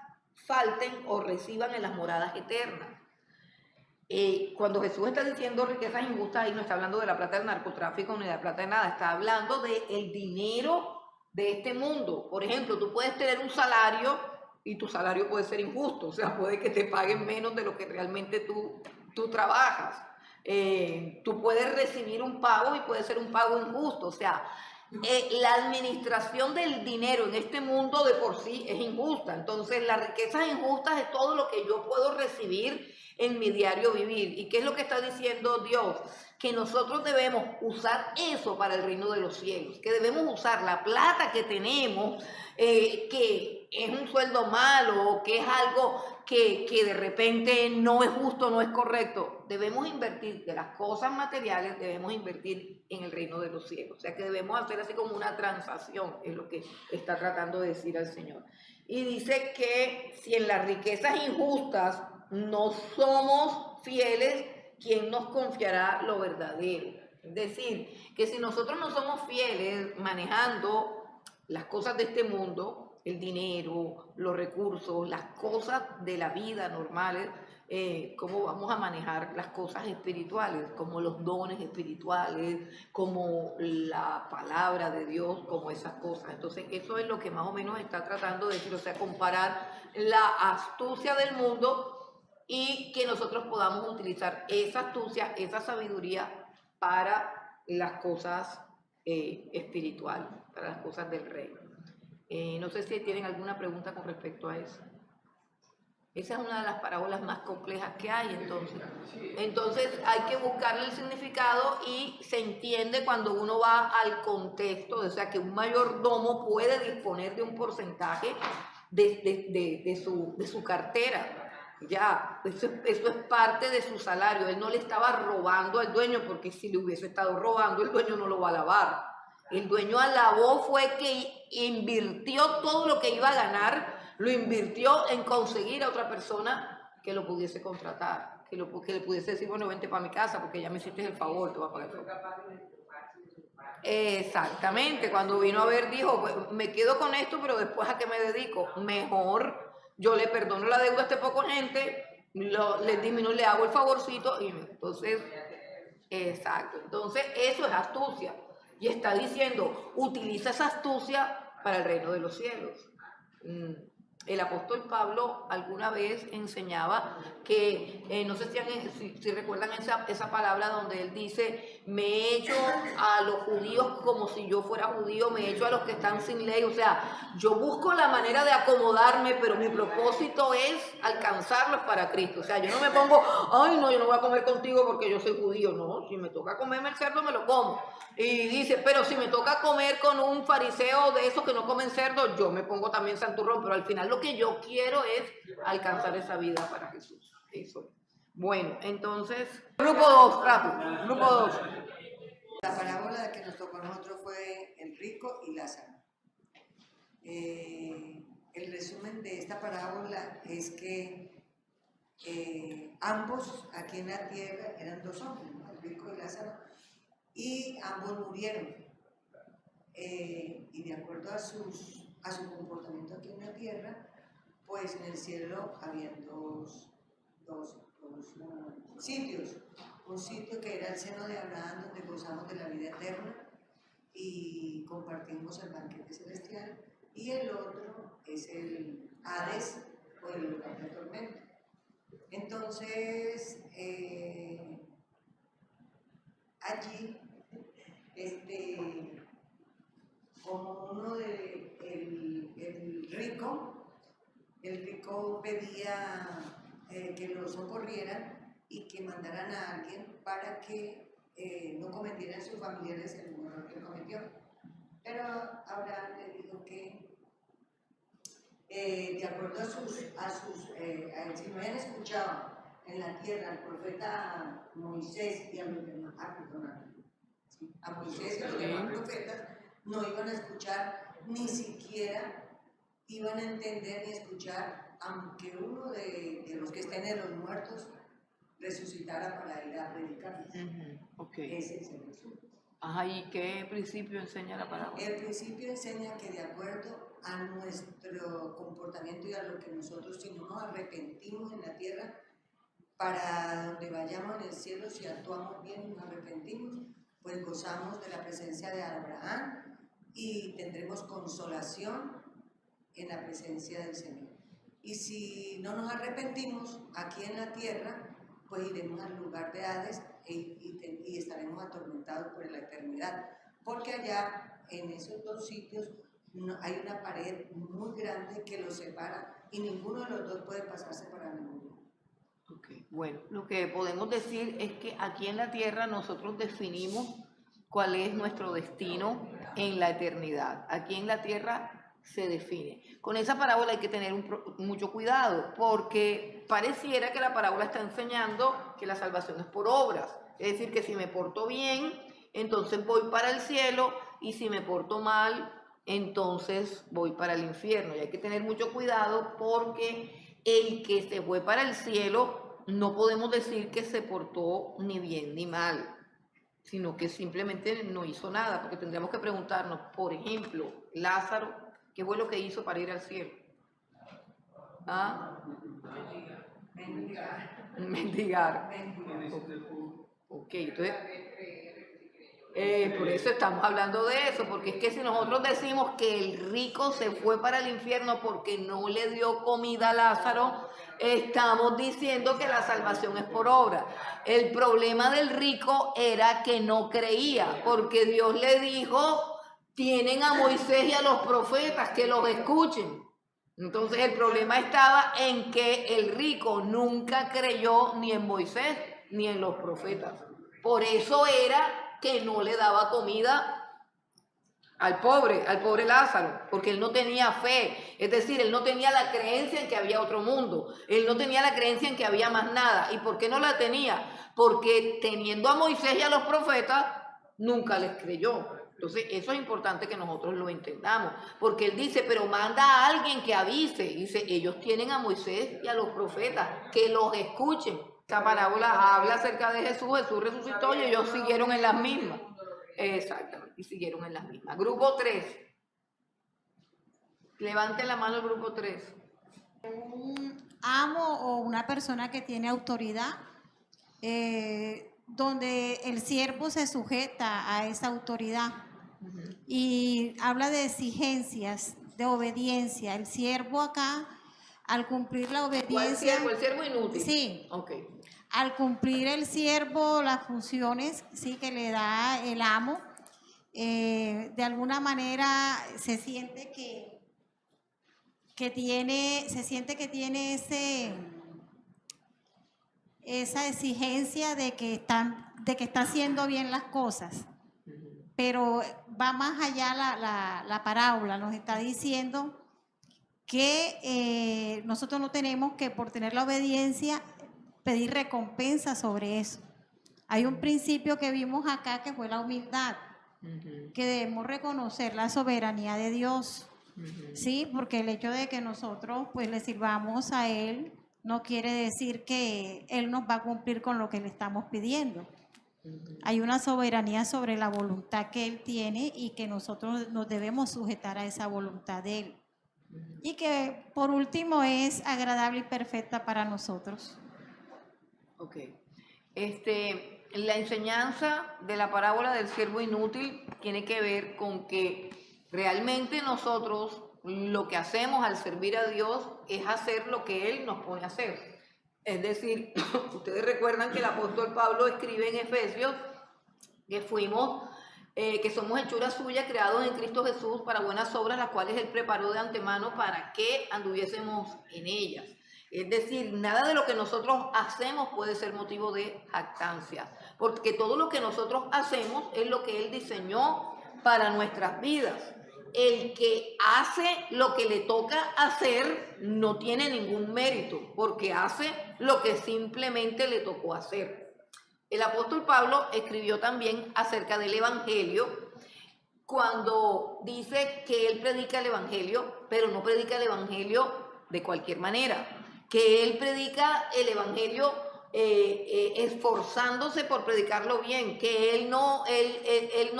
A: falten os reciban en las moradas eternas. Cuando Jesús está diciendo riquezas injustas, ahí no está hablando de la plata del narcotráfico ni de la plata de nada, está hablando del dinero de este mundo. Por ejemplo, tú puedes tener un salario y tu salario puede ser injusto, o sea, puede que te paguen menos de lo que realmente tú trabajas. Tú puedes recibir un pago y puede ser un pago injusto, o sea, la administración del dinero en este mundo de por sí es injusta. Entonces, las riquezas injustas es todo lo que yo puedo recibir en mi diario vivir. ¿Y qué es lo que está diciendo Dios? Que nosotros debemos usar eso para el reino de los cielos, que debemos usar la plata que tenemos, que es un sueldo malo, que es algo que de repente no es justo, no es correcto. Debemos invertir de las cosas materiales, debemos invertir en el reino de los cielos. O sea que debemos hacer así como una transacción, es lo que está tratando de decir el Señor. Y dice que si en las riquezas injustas no somos fieles, ¿quién nos confiará lo verdadero? Es decir, que si nosotros no somos fieles manejando las cosas de este mundo, el dinero, los recursos, las cosas de la vida normales, cómo vamos a manejar las cosas espirituales, como los dones espirituales, como la palabra de Dios, como esas cosas. Entonces, eso es lo que más o menos está tratando de decir, o sea, comparar la astucia del mundo y que nosotros podamos utilizar esa astucia, esa sabiduría para las cosas espirituales, para las cosas del reino. No sé si tienen alguna pregunta con respecto a eso. Esa es una de las parábolas más complejas que hay, entonces hay que buscarle el significado y se entiende cuando uno va al contexto, o sea que un mayordomo puede disponer de un porcentaje de su cartera. Ya, eso es parte de su salario. Él no le estaba robando al dueño, porque si le hubiese estado robando, el dueño no lo va a lavar. El dueño alabó fue que invirtió todo lo que iba a ganar, lo invirtió en conseguir a otra persona que lo pudiese contratar, que le pudiese decir, bueno, vente para mi casa porque ya me hiciste el favor, te voy a pagar el favor. Exactamente, cuando vino a ver dijo, pues, me quedo con esto, pero después ¿a qué me dedico? Mejor yo le perdono la deuda a este poco gente, le hago el favorcito y entonces, exacto, entonces eso es astucia y está diciendo, utiliza esa astucia para el reino de los cielos. El apóstol Pablo alguna vez enseñaba que, no sé si recuerdan esa palabra donde él dice, me he hecho a los judíos como si yo fuera judío, me he hecho a los que están sin ley, o sea, yo busco la manera de acomodarme, pero mi propósito es alcanzarlos para Cristo, o sea, yo no me pongo, ay no, yo no voy a comer contigo porque yo soy judío, no, si me toca comerme el cerdo me lo como, y dice, pero si me toca comer con un fariseo de esos que no comen cerdo, yo me pongo también santurrón, pero al final lo que yo quiero es alcanzar esa vida para Jesús. Eso. Bueno, entonces, grupo 2, rápido, grupo 2.
D: La parábola que nos tocó a nosotros fue el rico y Lázaro. El resumen de esta parábola es que ambos aquí en la tierra eran dos hombres, ¿no? El rico y Lázaro, y ambos murieron. Y de acuerdo a su comportamiento aquí en la tierra, pues en el cielo habían dos sitios. Un sitio que era el seno de Abraham, donde gozamos de la vida eterna y compartimos el banquete celestial, y el otro es el Hades, o el lugar de tormento. Entonces, allí, como el rico pedía que lo socorrieran y que mandaran a alguien para que no cometieran sus familiares el mismo error que cometió. Pero Abraham le dijo que de acuerdo si no habían escuchado en la tierra al profeta Moisés y a los demás, a Moisés y a los demás profetas, no iban a escuchar, ni siquiera iban a entender ni escuchar, aunque uno de los que estén en los muertos resucitara para ir a predicar.
A: Okay.
D: Ese es el resumen.
A: Ajá, ¿y qué principio enseña la parábola?
D: El principio enseña que de acuerdo a nuestro comportamiento y a lo que nosotros, si no nos arrepentimos en la tierra, para donde vayamos en el cielo, si actuamos bien y nos arrepentimos, pues gozamos de la presencia de Abraham y tendremos consolación en la presencia del Señor. Y si no nos arrepentimos aquí en la tierra, pues iremos al lugar de Hades y estaremos atormentados por la eternidad, porque allá en esos dos sitios hay una pared muy grande que los separa y ninguno de los dos puede pasarse para ninguno.
A: Okay. Bueno, lo que podemos decir es que aquí en la tierra nosotros definimos cuál es nuestro destino en la eternidad. Aquí en la tierra se define. Con esa parábola hay que tener mucho cuidado, porque pareciera que la parábola está enseñando que la salvación es por obras. Es decir, que si me porto bien, entonces voy para el cielo, y si me porto mal, entonces voy para el infierno. Y hay que tener mucho cuidado, porque el que se fue para el cielo, no podemos decir que se portó ni bien ni mal, sino que simplemente no hizo nada, porque tendríamos que preguntarnos, por ejemplo, Lázaro, ¿qué fue lo que hizo para ir al cielo? ¿Ah? Mendigar. Ok, entonces, por eso estamos hablando de eso, porque es que si nosotros decimos que el rico se fue para el infierno porque no le dio comida a Lázaro, estamos diciendo que la salvación es por obra. El problema del rico era que no creía, porque Dios le dijo, tienen a Moisés y a los profetas, que los escuchen. Entonces el problema estaba en que el rico nunca creyó ni en Moisés ni en los profetas. Por eso era que no le daba comida al pobre Lázaro, porque él no tenía fe, es decir, él no tenía la creencia en que había otro mundo, él no tenía la creencia en que había más nada. ¿Y por qué no la tenía? Porque teniendo a Moisés y a los profetas, nunca les creyó. Entonces, eso es importante que nosotros lo entendamos, porque él dice, pero manda a alguien que avise. Dice, ellos tienen a Moisés y a los profetas, que los escuchen. Esta parábola habla acerca de Jesús, Jesús resucitó y ellos siguieron en las mismas. Exactamente, y siguieron en las mismas. Grupo 3. Levanten la mano el grupo 3.
E: Un amo o una persona que tiene autoridad, donde el siervo se sujeta a esa autoridad y habla de exigencias, de obediencia. El siervo acá, al cumplir la obediencia...
A: ¿Cuál siervo? ¿El siervo inútil?
E: Sí.
A: Okay.
E: Al cumplir el siervo las funciones, sí, que le da el amo, de alguna manera se siente que tiene esa exigencia de que está haciendo bien las cosas. Pero va más allá la parábola, nos está diciendo que nosotros no tenemos que, por tener la obediencia, pedir recompensa sobre eso. Hay un principio que vimos acá que fue la humildad, que debemos reconocer la soberanía de Dios, ¿sí? Porque el hecho de que nosotros pues le sirvamos a Él no quiere decir que Él nos va a cumplir con lo que le estamos pidiendo. Hay una soberanía sobre la voluntad que Él tiene y que nosotros nos debemos sujetar a esa voluntad de Él. Y que por último es agradable y perfecta para nosotros.
A: Ok. La enseñanza de la parábola del siervo inútil tiene que ver con que realmente nosotros lo que hacemos al servir a Dios es hacer lo que Él nos pone a hacer. Es decir, ustedes recuerdan que el apóstol Pablo escribe en Efesios que somos hechura suya, creados en Cristo Jesús para buenas obras, las cuales Él preparó de antemano para que anduviésemos en ellas. Es decir, nada de lo que nosotros hacemos puede ser motivo de jactancia, porque todo lo que nosotros hacemos es lo que Él diseñó para nuestras vidas. El que hace lo que le toca hacer no tiene ningún mérito, porque hace lo que simplemente le tocó hacer. El apóstol Pablo escribió también acerca del Evangelio, cuando dice que él predica el Evangelio, pero no predica el Evangelio de cualquier manera, que él predica el Evangelio esforzándose por predicarlo bien, que él no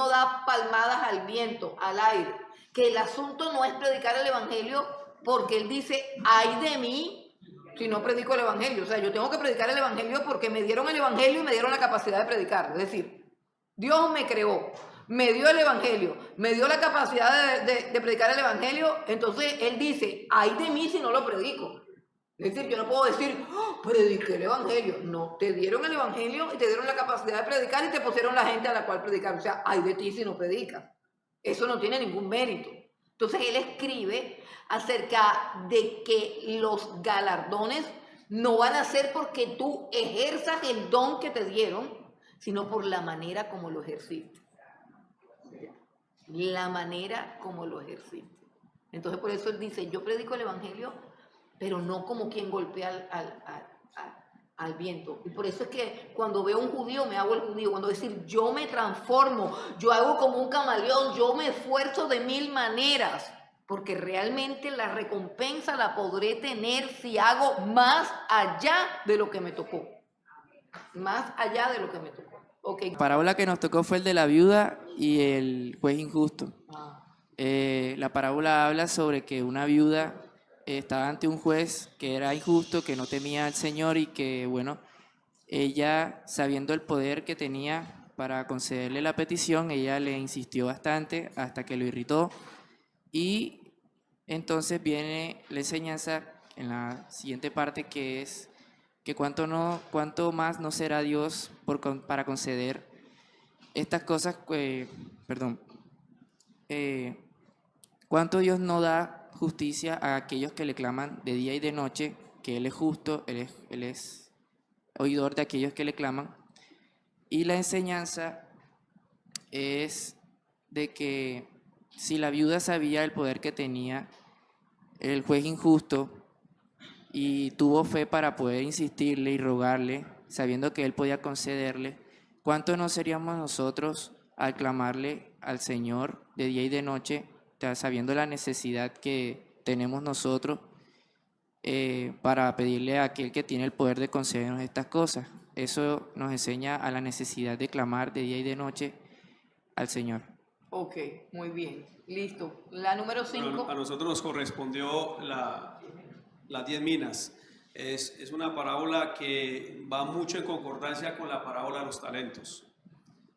A: da palmadas al viento, al aire, que el asunto no es predicar el Evangelio porque él dice, ay de mí si no predico el Evangelio. O sea, yo tengo que predicar el Evangelio porque me dieron el Evangelio y me dieron la capacidad de predicarlo. Es decir, Dios me creó, me dio el Evangelio, me dio la capacidad de predicar el Evangelio. Entonces él dice, ay de mí si no lo predico. Es decir, yo no puedo decir, oh, prediqué el Evangelio. No, te dieron el Evangelio y te dieron la capacidad de predicar y te pusieron la gente a la cual predicar. O sea, ay de ti si no predicas. Eso no tiene ningún mérito. Entonces él escribe acerca de que los galardones no van a ser porque tú ejerzas el don que te dieron, sino por la manera como lo ejerciste. La manera como lo ejerciste. Entonces por eso él dice, yo predico el Evangelio, pero no como quien golpea al viento. Y por eso es que cuando veo a un judío me hago el judío. Cuando decir yo me transformo, yo hago como un camaleón, yo me esfuerzo de 1000 maneras, porque realmente la recompensa la podré tener si hago más allá de lo que me tocó. Más allá de lo que me tocó. Okay.
F: La parábola que nos tocó fue el de la viuda y el juez injusto. La parábola habla sobre que una viuda estaba ante un juez que era injusto, que no temía al Señor y que, bueno, ella, sabiendo el poder que tenía para concederle la petición, ella le insistió bastante hasta que lo irritó. Y entonces viene la enseñanza en la siguiente parte, que es que cuánto más no será Dios para conceder estas cosas, cuánto Dios no da justicia a aquellos que le claman de día y de noche, que Él es justo, Él es oidor de aquellos que le claman. Y la enseñanza es de que si la viuda sabía el poder que tenía el juez injusto y tuvo fe para poder insistirle y rogarle, sabiendo que Él podía concederle, ¿cuánto no seríamos nosotros al clamarle al Señor de día y de noche, sabiendo la necesidad que tenemos nosotros para pedirle a aquel que tiene el poder de concedernos estas cosas? Eso nos enseña a la necesidad de clamar de día y de noche al Señor.
A: Ok, muy bien, listo. La número 5.
G: A nosotros nos correspondió las 10 minas. Es una parábola que va mucho en concordancia con la parábola de los talentos.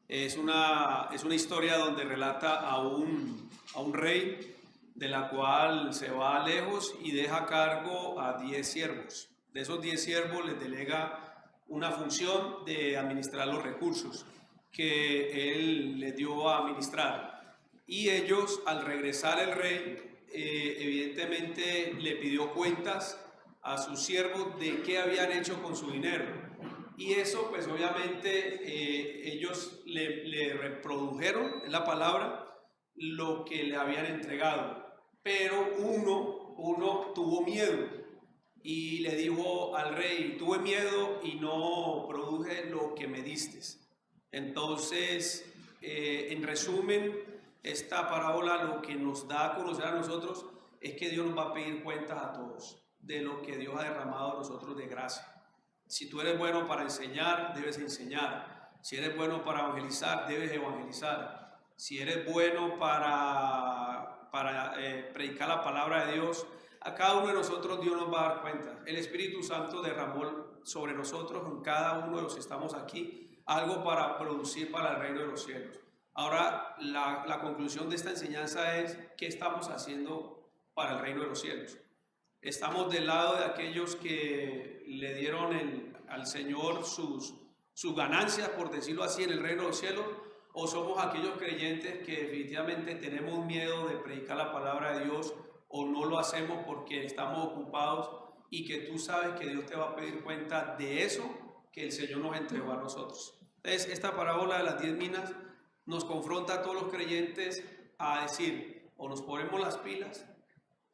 G: Es una historia donde relata a un rey de la cual se va lejos y deja a cargo a 10 siervos. De esos 10 siervos les delega una función de administrar los recursos que él les dio a administrar. Y ellos, al regresar el rey, evidentemente le pidió cuentas a sus siervos de qué habían hecho con su dinero. Y eso, pues obviamente, ellos le reprodujeron, es la palabra, lo que le habían entregado. Pero uno tuvo miedo y le dijo al rey, tuve miedo y no produje lo que me diste. Entonces, en resumen, esta parábola lo que nos da a conocer a nosotros es que Dios nos va a pedir cuentas a todos de lo que Dios ha derramado a nosotros de gracia. Si tú eres bueno para enseñar, debes enseñar. Si eres bueno para evangelizar, debes evangelizar. Si eres bueno para predicar la palabra de Dios, a cada uno de nosotros Dios nos va a dar cuenta. El Espíritu Santo derramó sobre nosotros, en cada uno de los que estamos aquí, algo para producir para el reino de los cielos. Ahora, la conclusión de esta enseñanza es ¿qué estamos haciendo para el reino de los cielos? ¿Estamos del lado de aquellos que le dieron al Señor sus ganancias, por decirlo así, en el reino de los cielos? ¿O somos aquellos creyentes que definitivamente tenemos miedo de predicar la palabra de Dios o no lo hacemos porque estamos ocupados y que tú sabes que Dios te va a pedir cuenta de eso que el Señor nos entregó a nosotros. Entonces, esta parábola de las 10 minas nos confronta a todos los creyentes a decir, o nos ponemos las pilas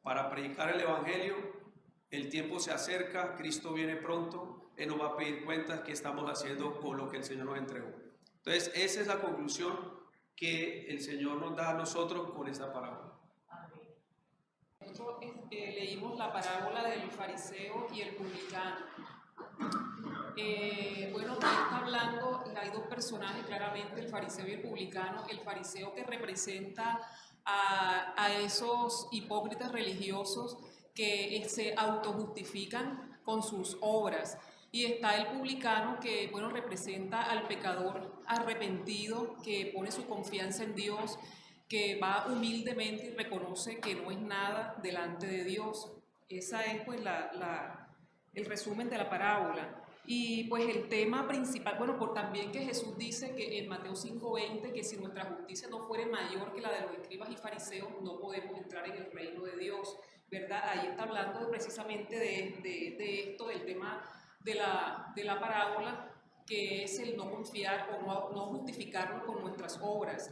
G: para predicar el Evangelio, el tiempo se acerca, Cristo viene pronto, Él nos va a pedir cuentas qué estamos haciendo con lo que el Señor nos entregó. Entonces, esa es la conclusión que el Señor nos da a nosotros con esta parábola.
H: Nosotros leímos la parábola del fariseo y el publicano. Bueno, ahí está hablando, hay dos personajes claramente, el fariseo y el publicano. El fariseo que representa a esos hipócritas religiosos que se autojustifican con sus obras. Y está el publicano que, bueno, representa al pecador arrepentido que pone su confianza en Dios, que va humildemente y reconoce que no es nada delante de Dios. Esa es pues el resumen de la parábola. Y pues el tema principal, bueno, por también que Jesús dice que en Mateo 5:20 que si nuestra justicia no fuere mayor que la de los escribas y fariseos, no podemos entrar en el reino de Dios, ¿verdad? Ahí está hablando precisamente de esto, del tema de la parábola, que es el no confiar o no justificarnos con nuestras obras.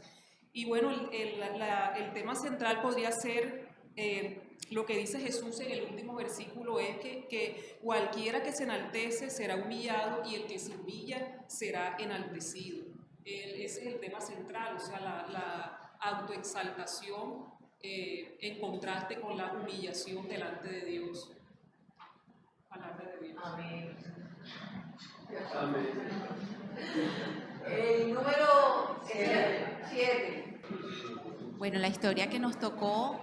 H: Y bueno, el tema central podría ser lo que dice Jesús en el último versículo, es que cualquiera que se enaltece será humillado y el que se humilla será enaltecido. Ese es el tema central, o sea, la autoexaltación en contraste con la humillación delante de Dios. Palabra de Dios.
A: Amén. El número 7.
I: Bueno, la historia que nos tocó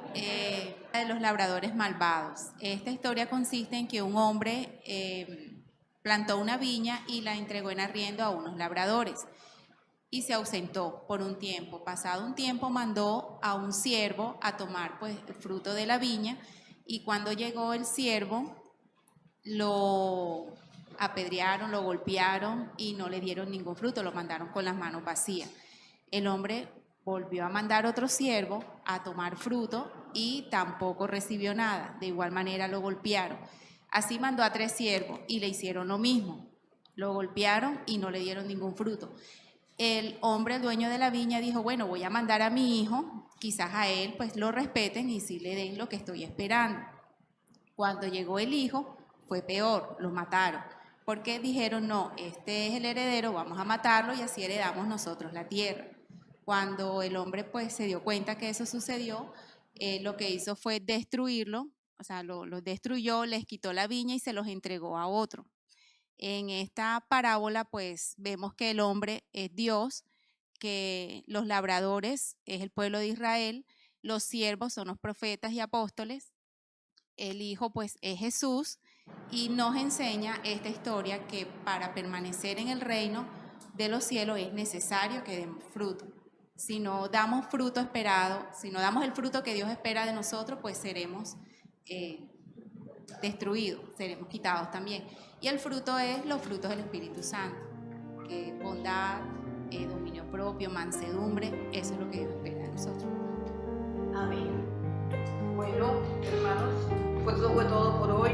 I: la de los labradores malvados. Esta historia consiste en que un hombre plantó una viña y la entregó en arriendo a unos labradores y se ausentó por un tiempo. Pasado un tiempo mandó a un siervo a tomar pues el fruto de la viña, y cuando llegó el siervo lo apedrearon, lo golpearon y no le dieron ningún fruto, lo mandaron con las manos vacías. El hombre volvió a mandar otro siervo a tomar fruto y tampoco recibió nada. De igual manera lo golpearon. Así mandó a 3 siervos y le hicieron lo mismo. Lo golpearon y no le dieron ningún fruto. El hombre, el dueño de la viña, dijo, bueno, voy a mandar a mi hijo, quizás a él pues lo respeten y sí le den lo que estoy esperando. Cuando llegó el hijo, fue peor, lo mataron. Porque dijeron, no, este es el heredero, vamos a matarlo y así heredamos nosotros la tierra. Cuando el hombre pues se dio cuenta que eso sucedió, lo que hizo fue destruirlo, o sea, lo destruyó, les quitó la viña y se los entregó a otro. En esta parábola pues vemos que el hombre es Dios, que los labradores es el pueblo de Israel, los siervos son los profetas y apóstoles, el hijo pues es Jesús, y nos enseña esta historia que para permanecer en el reino de los cielos es necesario que demos fruto. Si no damos fruto esperado, si no damos el fruto que Dios espera de nosotros, pues seremos destruidos, seremos quitados también. Y el fruto es los frutos del Espíritu Santo, que es bondad, dominio propio, mansedumbre, eso es lo que Dios espera de nosotros.
A: Amén. Bueno, hermanos, pues eso fue todo por hoy.